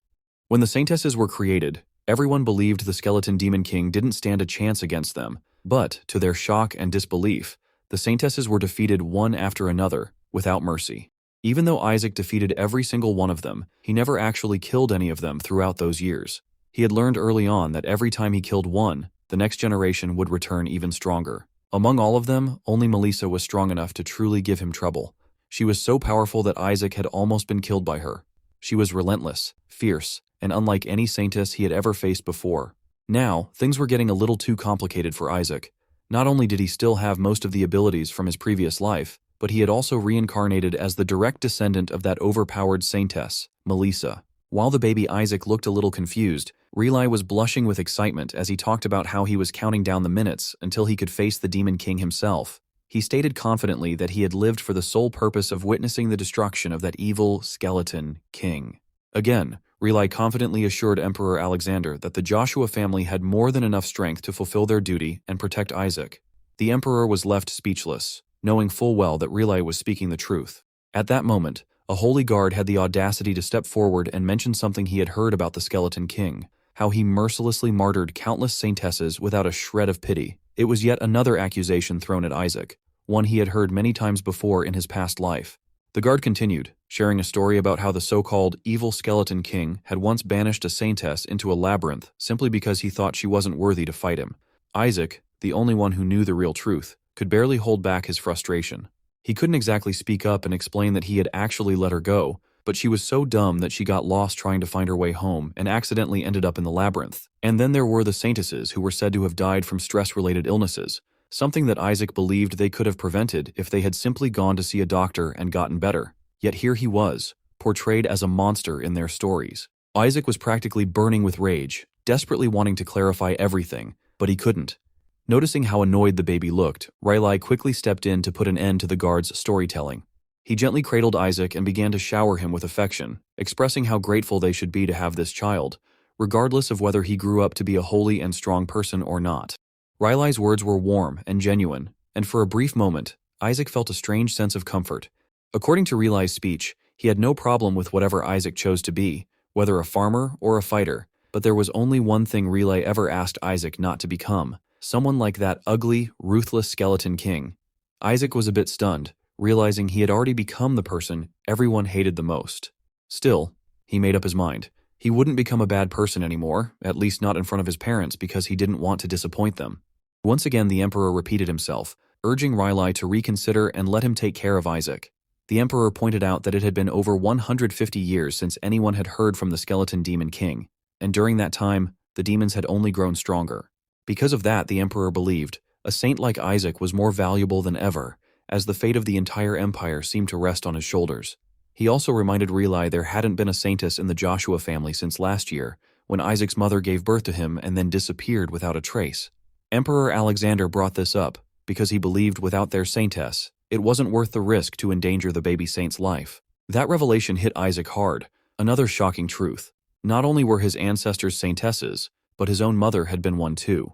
When the saintesses were created, everyone believed the skeleton demon king didn't stand a chance against them, but, to their shock and disbelief, the saintesses were defeated one after another, without mercy. Even though Isaac defeated every single one of them, he never actually killed any of them throughout those years. He had learned early on that every time he killed one, the next generation would return even stronger. Among all of them, only Melissa was strong enough to truly give him trouble. She was so powerful that Isaac had almost been killed by her. She was relentless, fierce, and unlike any saintess he had ever faced before. Now, things were getting a little too complicated for Isaac. Not only did he still have most of the abilities from his previous life, but he had also reincarnated as the direct descendant of that overpowered saintess, Melissa. While the baby Isaac looked a little confused, Relai was blushing with excitement as he talked about how he was counting down the minutes until he could face the Demon King himself. He stated confidently that he had lived for the sole purpose of witnessing the destruction of that evil skeleton king. Again, Relai confidently assured Emperor Alexander that the Joshua family had more than enough strength to fulfill their duty and protect Isaac. The emperor was left speechless, knowing full well that Relai was speaking the truth. At that moment, a holy guard had the audacity to step forward and mention something he had heard about the skeleton king, how he mercilessly martyred countless saintesses without a shred of pity. It was yet another accusation thrown at Isaac, one he had heard many times before in his past life. The guard continued, sharing a story about how the so-called evil skeleton king had once banished a saintess into a labyrinth simply because he thought she wasn't worthy to fight him. Isaac, the only one who knew the real truth, could barely hold back his frustration. He couldn't exactly speak up and explain that he had actually let her go, but she was so dumb that she got lost trying to find her way home and accidentally ended up in the labyrinth. And then there were the saintesses who were said to have died from stress-related illnesses, something that Isaac believed they could have prevented if they had simply gone to see a doctor and gotten better. Yet here he was, portrayed as a monster in their stories. Isaac was practically burning with rage, desperately wanting to clarify everything, but he couldn't. Noticing how annoyed the baby looked, Relai quickly stepped in to put an end to the guard's storytelling. He gently cradled Isaac and began to shower him with affection, expressing how grateful they should be to have this child, regardless of whether he grew up to be a holy and strong person or not. Relai's words were warm and genuine, and for a brief moment, Isaac felt a strange sense of comfort. According to Relai's speech, he had no problem with whatever Isaac chose to be, whether a farmer or a fighter, but there was only one thing Relai ever asked Isaac not to become: someone like that ugly, ruthless skeleton king. Isaac was a bit stunned, realizing he had already become the person everyone hated the most. Still, he made up his mind. He wouldn't become a bad person anymore, at least not in front of his parents, because he didn't want to disappoint them. Once again, the emperor repeated himself, urging Relai to reconsider and let him take care of Isaac. The emperor pointed out that it had been over 150 years since anyone had heard from the skeleton demon king, and during that time, the demons had only grown stronger. Because of that, the emperor believed, a saint like Isaac was more valuable than ever, as the fate of the entire empire seemed to rest on his shoulders. He also reminded Relai there hadn't been a saintess in the Joshua family since last year, when Isaac's mother gave birth to him and then disappeared without a trace. Emperor Alexander brought this up because he believed without their saintess, it wasn't worth the risk to endanger the baby saint's life. That revelation hit Isaac hard, another shocking truth. Not only were his ancestors saintesses, but his own mother had been one too.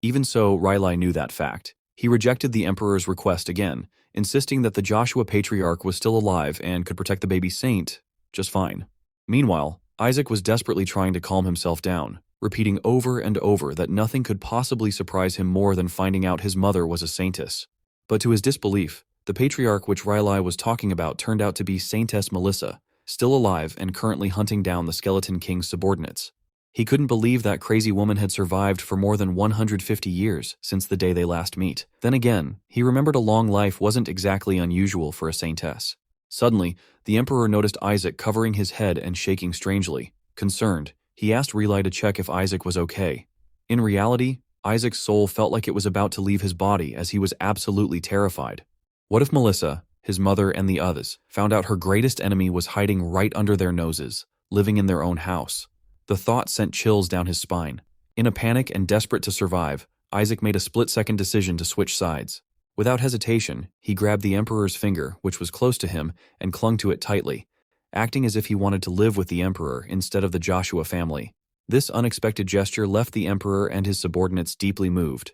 Even so, Relai knew that fact. He rejected the emperor's request again, insisting that the Joshua patriarch was still alive and could protect the baby saint just fine. Meanwhile, Isaac was desperately trying to calm himself down, repeating over and over that nothing could possibly surprise him more than finding out his mother was a saintess. But to his disbelief, the patriarch which Relai was talking about turned out to be Saintess Melissa, still alive and currently hunting down the skeleton king's subordinates. He couldn't believe that crazy woman had survived for more than 150 years since the day they last meet. Then again, he remembered a long life wasn't exactly unusual for a saintess. Suddenly, the Emperor noticed Isaac covering his head and shaking strangely. Concerned, he asked Relai to check if Isaac was okay. In reality, Isaac's soul felt like it was about to leave his body as he was absolutely terrified. What if Melissa, his mother and the others, found out her greatest enemy was hiding right under their noses, living in their own house? The thought sent chills down his spine. In a panic and desperate to survive, Isaac made a split-second decision to switch sides. Without hesitation, he grabbed the Emperor's finger, which was close to him, and clung to it tightly, acting as if he wanted to live with the Emperor instead of the Joshua family. This unexpected gesture left the Emperor and his subordinates deeply moved.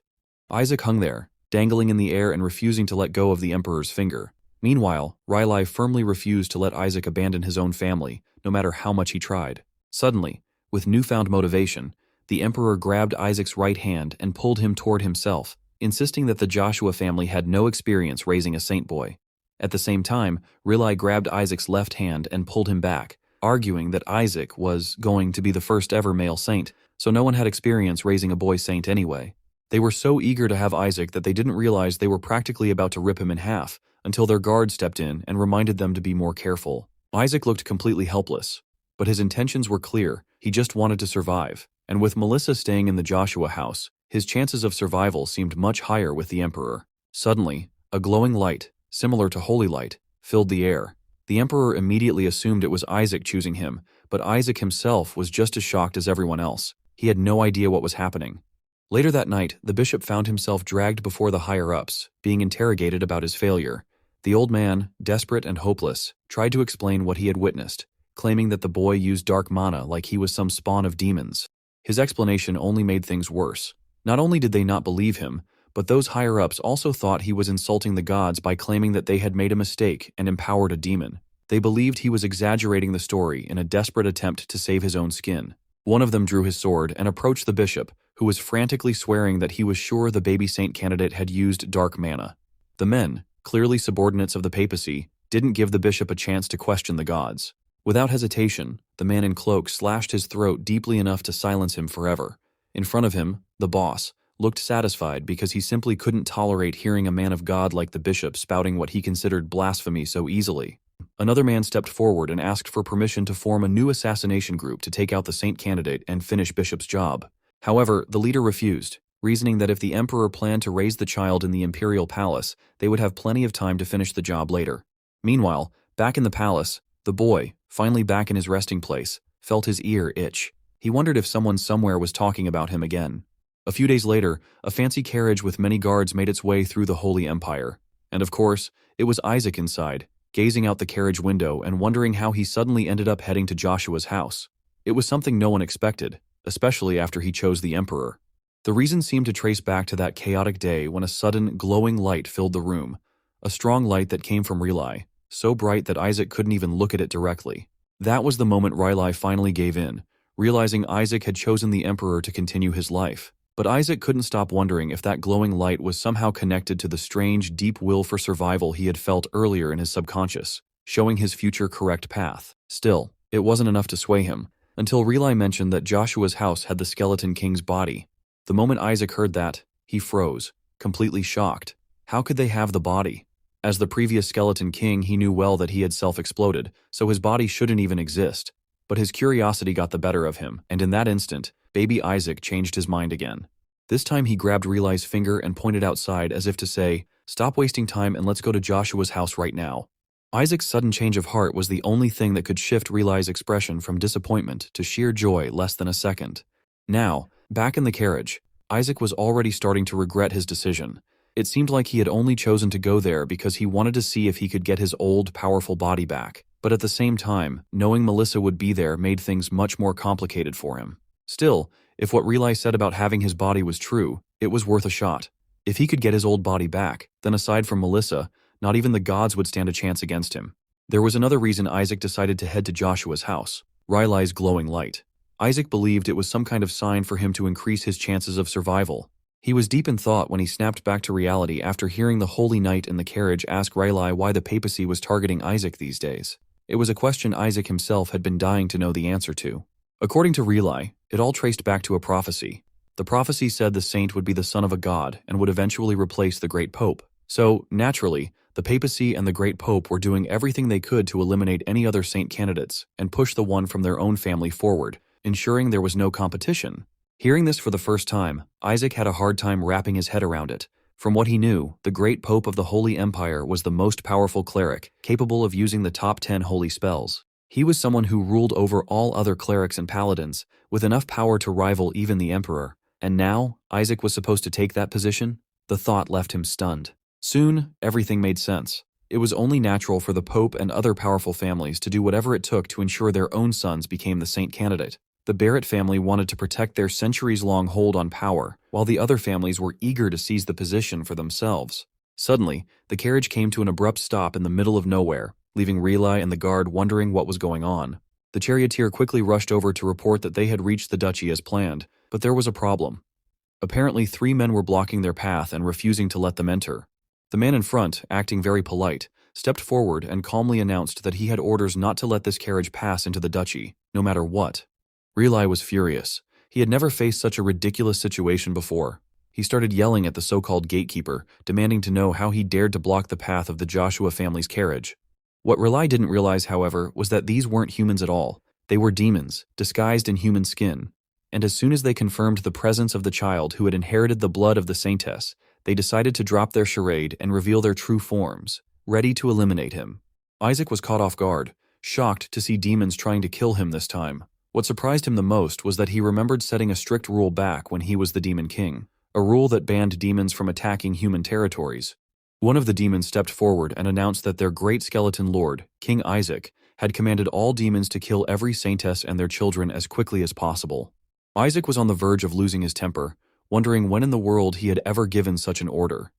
Isaac hung there, dangling in the air and refusing to let go of the Emperor's finger. Meanwhile, Rylai firmly refused to let Isaac abandon his own family, no matter how much he tried. Suddenly, with newfound motivation, the Emperor grabbed Isaac's right hand and pulled him toward himself, insisting that the Joshua family had no experience raising a saint boy. At the same time, Rylai grabbed Isaac's left hand and pulled him back, arguing that Isaac was going to be the first ever male saint, so no one had experience raising a boy saint anyway. They were so eager to have Isaac that they didn't realize they were practically about to rip him in half, until their guard stepped in and reminded them to be more careful. Isaac looked completely helpless, but his intentions were clear. He just wanted to survive, and with Melissa staying in the Joshua house, his chances of survival seemed much higher with the Emperor. Suddenly, a glowing light, similar to holy light, filled the air. The Emperor immediately assumed it was Isaac choosing him, but Isaac himself was just as shocked as everyone else. He had no idea what was happening. Later that night, the bishop found himself dragged before the higher-ups, being interrogated about his failure. The old man, desperate and hopeless, tried to explain what he had witnessed, claiming that the boy used dark mana like he was some spawn of demons. His explanation only made things worse. Not only did they not believe him, but those higher-ups also thought he was insulting the gods by claiming that they had made a mistake and empowered a demon. They believed he was exaggerating the story in a desperate attempt to save his own skin. One of them drew his sword and approached the bishop, who was frantically swearing that he was sure the baby saint candidate had used dark mana. The men, clearly subordinates of the papacy, didn't give the bishop a chance to question the gods. Without hesitation, the man in cloak slashed his throat deeply enough to silence him forever. In front of him, the boss, looked satisfied because he simply couldn't tolerate hearing a man of God like the bishop spouting what he considered blasphemy so easily. Another man stepped forward and asked for permission to form a new assassination group to take out the saint candidate and finish Bishop's job. However, the leader refused, reasoning that if the Emperor planned to raise the child in the imperial palace, they would have plenty of time to finish the job later. Meanwhile, back in the palace, the boy, finally back in his resting place, felt his ear itch. He wondered if someone somewhere was talking about him again. A few days later, a fancy carriage with many guards made its way through the Holy Empire. And of course, it was Isaac inside, gazing out the carriage window and wondering how he suddenly ended up heading to Joshua's house. It was something no one expected, especially after he chose the Emperor. The reason seemed to trace back to that chaotic day when a sudden, glowing light filled the room, a strong light that came from Relai, so bright that Isaac couldn't even look at it directly. That was the moment Relai finally gave in, realizing Isaac had chosen the Emperor to continue his life. But Isaac couldn't stop wondering if that glowing light was somehow connected to the strange, deep will for survival he had felt earlier in his subconscious, showing his future correct path. Still, it wasn't enough to sway him, until Relai mentioned that Joshua's house had the Skeleton King's body. The moment Isaac heard that, he froze, completely shocked. How could they have the body? As the previous Skeleton King, he knew well that he had self-exploded, so his body shouldn't even exist. But his curiosity got the better of him, and in that instant, baby Isaac changed his mind again. This time he grabbed Relai's finger and pointed outside as if to say, "Stop wasting time and let's go to Joshua's house right now." Isaac's sudden change of heart was the only thing that could shift Relai's expression from disappointment to sheer joy less than a second. Now, back in the carriage, Isaac was already starting to regret his decision. It seemed like he had only chosen to go there because he wanted to see if he could get his old, powerful body back. But at the same time, knowing Melissa would be there made things much more complicated for him. Still, if what Relai said about having his body was true, it was worth a shot. If he could get his old body back, then aside from Melissa, not even the gods would stand a chance against him. There was another reason Isaac decided to head to Joshua's house, Relai's glowing light. Isaac believed it was some kind of sign for him to increase his chances of survival. He was deep in thought when he snapped back to reality after hearing the holy knight in the carriage ask Relai why the papacy was targeting Isaac these days. It was a question Isaac himself had been dying to know the answer to. According to Relay, it all traced back to a prophecy. The prophecy said the saint would be the son of a god and would eventually replace the great pope. So, naturally, the papacy and the great pope were doing everything they could to eliminate any other saint candidates and push the one from their own family forward, ensuring there was no competition. Hearing this for the first time, Isaac had a hard time wrapping his head around it. From what he knew, the great pope of the Holy Empire was the most powerful cleric, capable of using the top 10 holy spells. He was someone who ruled over all other clerics and paladins, with enough power to rival even the emperor. And now, Isaac was supposed to take that position? The thought left him stunned. Soon, everything made sense. It was only natural for the Pope and other powerful families to do whatever it took to ensure their own sons became the saint candidate. The Barrett family wanted to protect their centuries-long hold on power, while the other families were eager to seize the position for themselves. Suddenly, the carriage came to an abrupt stop in the middle of nowhere, leaving Relay and the guard wondering what was going on. The charioteer quickly rushed over to report that they had reached the duchy as planned, but there was a problem. Apparently 3 men were blocking their path and refusing to let them enter. The man in front, acting very polite, stepped forward and calmly announced that he had orders not to let this carriage pass into the duchy, no matter what. Relay was furious. He had never faced such a ridiculous situation before. He started yelling at the so-called gatekeeper, demanding to know how he dared to block the path of the Joshua family's carriage. What Relay didn't realize, however, was that these weren't humans at all. They were demons, disguised in human skin. And as soon as they confirmed the presence of the child who had inherited the blood of the saintess, they decided to drop their charade and reveal their true forms, ready to eliminate him. Isaac was caught off guard, shocked to see demons trying to kill him this time. What surprised him the most was that he remembered setting a strict rule back when he was the Demon King, a rule that banned demons from attacking human territories. One of the demons stepped forward and announced that their great skeleton lord, King Isaac, had commanded all demons to kill every saintess and their children as quickly as possible. Isaac was on the verge of losing his temper, wondering when in the world he had ever given such an order.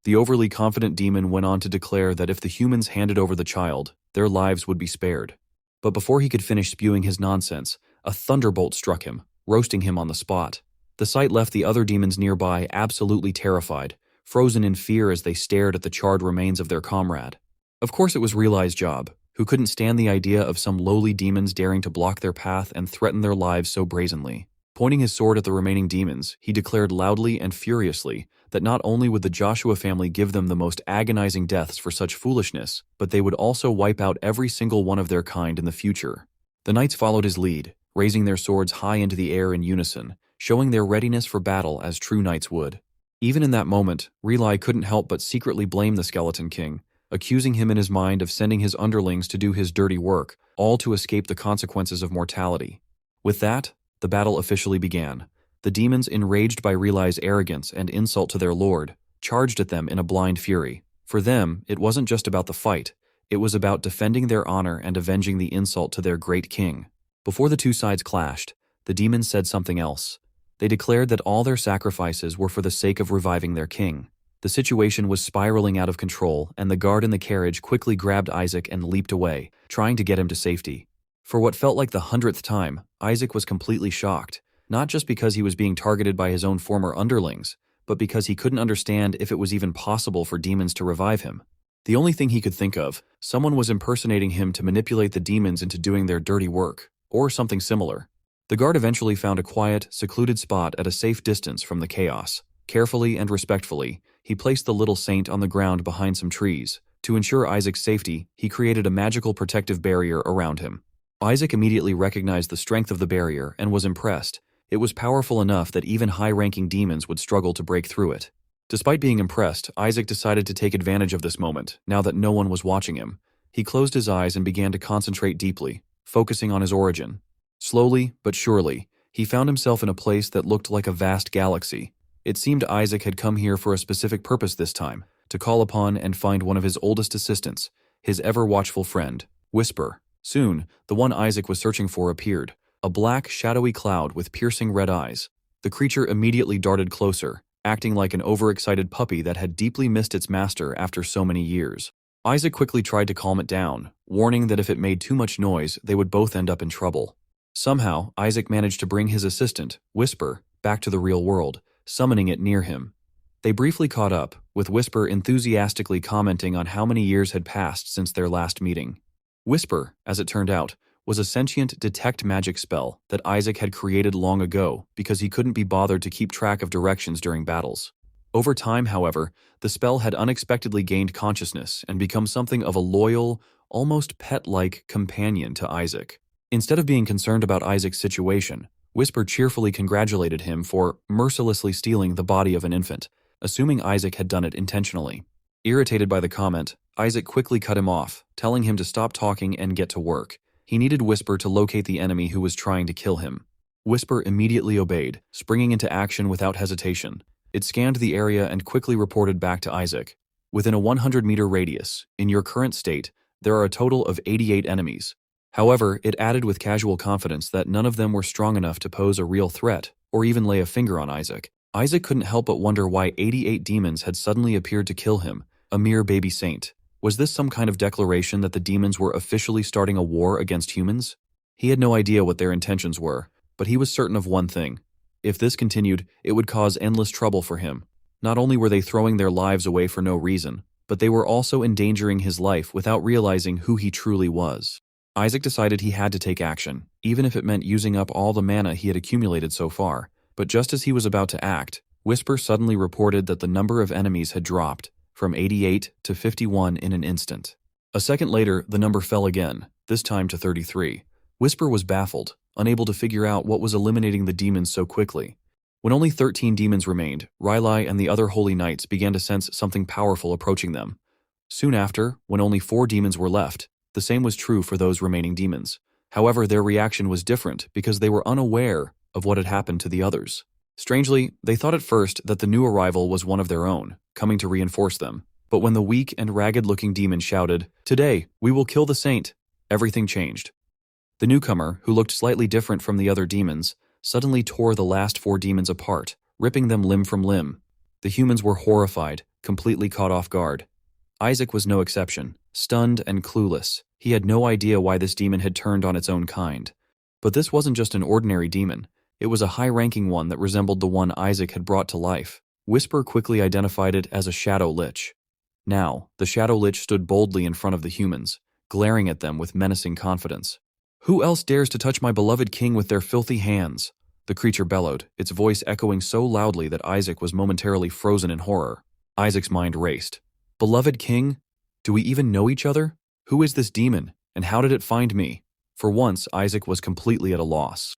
The overly confident demon went on to declare that if the humans handed over the child, their lives would be spared. But before he could finish spewing his nonsense, a thunderbolt struck him, roasting him on the spot. The sight left the other demons nearby absolutely terrified, frozen in fear as they stared at the charred remains of their comrade. Of course it was Relay's job, who couldn't stand the idea of some lowly demons daring to block their path and threaten their lives so brazenly. Pointing his sword at the remaining demons, he declared loudly and furiously that not only would the Joshua family give them the most agonizing deaths for such foolishness, but they would also wipe out every single one of their kind in the future. The knights followed his lead, raising their swords high into the air in unison, showing their readiness for battle as true knights would. Even in that moment, Relay couldn't help but secretly blame the Skeleton King, accusing him in his mind of sending his underlings to do his dirty work, all to escape the consequences of mortality. With that, the battle officially began. The demons, enraged by Relay's arrogance and insult to their lord, charged at them in a blind fury. For them, it wasn't just about the fight. It was about defending their honor and avenging the insult to their great king. Before the two sides clashed, the demons said something else. They declared that all their sacrifices were for the sake of reviving their king. The situation was spiraling out of control, and the guard in the carriage quickly grabbed Isaac and leaped away, trying to get him to safety. For what felt like the 100th time, Isaac was completely shocked, not just because he was being targeted by his own former underlings, but because he couldn't understand if it was even possible for demons to revive him. The only thing he could think of, someone was impersonating him to manipulate the demons into doing their dirty work, or something similar. The guard eventually found a quiet, secluded spot at a safe distance from the chaos. Carefully and respectfully, he placed the little saint on the ground behind some trees. To ensure Isaac's safety, he created a magical protective barrier around him. Isaac immediately recognized the strength of the barrier and was impressed. It was powerful enough that even high-ranking demons would struggle to break through it. Despite being impressed, Isaac decided to take advantage of this moment, now that no one was watching him. He closed his eyes and began to concentrate deeply, focusing on his origin. Slowly, but surely, he found himself in a place that looked like a vast galaxy. It seemed Isaac had come here for a specific purpose this time, to call upon and find one of his oldest assistants, his ever-watchful friend, Whisper. Soon, the one Isaac was searching for appeared, a black, shadowy cloud with piercing red eyes. The creature immediately darted closer, acting like an overexcited puppy that had deeply missed its master after so many years. Isaac quickly tried to calm it down, warning that if it made too much noise, they would both end up in trouble. Somehow, Isaac managed to bring his assistant, Whisper, back to the real world, summoning it near him. They briefly caught up, with Whisper enthusiastically commenting on how many years had passed since their last meeting. Whisper, as it turned out, was a sentient detect magic spell that Isaac had created long ago because he couldn't be bothered to keep track of directions during battles. Over time, however, the spell had unexpectedly gained consciousness and become something of a loyal, almost pet-like companion to Isaac. Instead of being concerned about Isaac's situation, Whisper cheerfully congratulated him for mercilessly stealing the body of an infant, assuming Isaac had done it intentionally. Irritated by the comment, Isaac quickly cut him off, telling him to stop talking and get to work. He needed Whisper to locate the enemy who was trying to kill him. Whisper immediately obeyed, springing into action without hesitation. It scanned the area and quickly reported back to Isaac. Within a 100-meter radius, in your current state, there are a total of 88 enemies. However, it added with casual confidence that none of them were strong enough to pose a real threat, or even lay a finger on Isaac. Isaac couldn't help but wonder why 88 demons had suddenly appeared to kill him, a mere baby saint. Was this some kind of declaration that the demons were officially starting a war against humans? He had no idea what their intentions were, but he was certain of one thing. If this continued, it would cause endless trouble for him. Not only were they throwing their lives away for no reason, but they were also endangering his life without realizing who he truly was. Isaac decided he had to take action, even if it meant using up all the mana he had accumulated so far. But just as he was about to act, Whisper suddenly reported that the number of enemies had dropped, from 88 to 51 in an instant. A second later, the number fell again, this time to 33. Whisper was baffled, unable to figure out what was eliminating the demons so quickly. When only 13 demons remained, Rylai and the other holy knights began to sense something powerful approaching them. Soon after, when only 4 demons were left, the same was true for those remaining demons. However, their reaction was different because they were unaware of what had happened to the others. Strangely, they thought at first that the new arrival was one of their own, coming to reinforce them. But when the weak and ragged-looking demon shouted, "Today, we will kill the saint," everything changed. The newcomer, who looked slightly different from the other demons, suddenly tore the last 4 demons apart, ripping them limb from limb. The humans were horrified, completely caught off guard. Isaac was no exception, stunned and clueless. He had no idea why this demon had turned on its own kind. But this wasn't just an ordinary demon. It was a high-ranking one that resembled the one Isaac had brought to life. Whisper quickly identified it as a Shadow Lich. Now, the Shadow Lich stood boldly in front of the humans, glaring at them with menacing confidence. "Who else dares to touch my beloved king with their filthy hands?" the creature bellowed, its voice echoing so loudly that Isaac was momentarily frozen in horror. Isaac's mind raced. "Beloved king? Do we even know each other? Who is this demon, and how did it find me?" For once, Isaac was completely at a loss.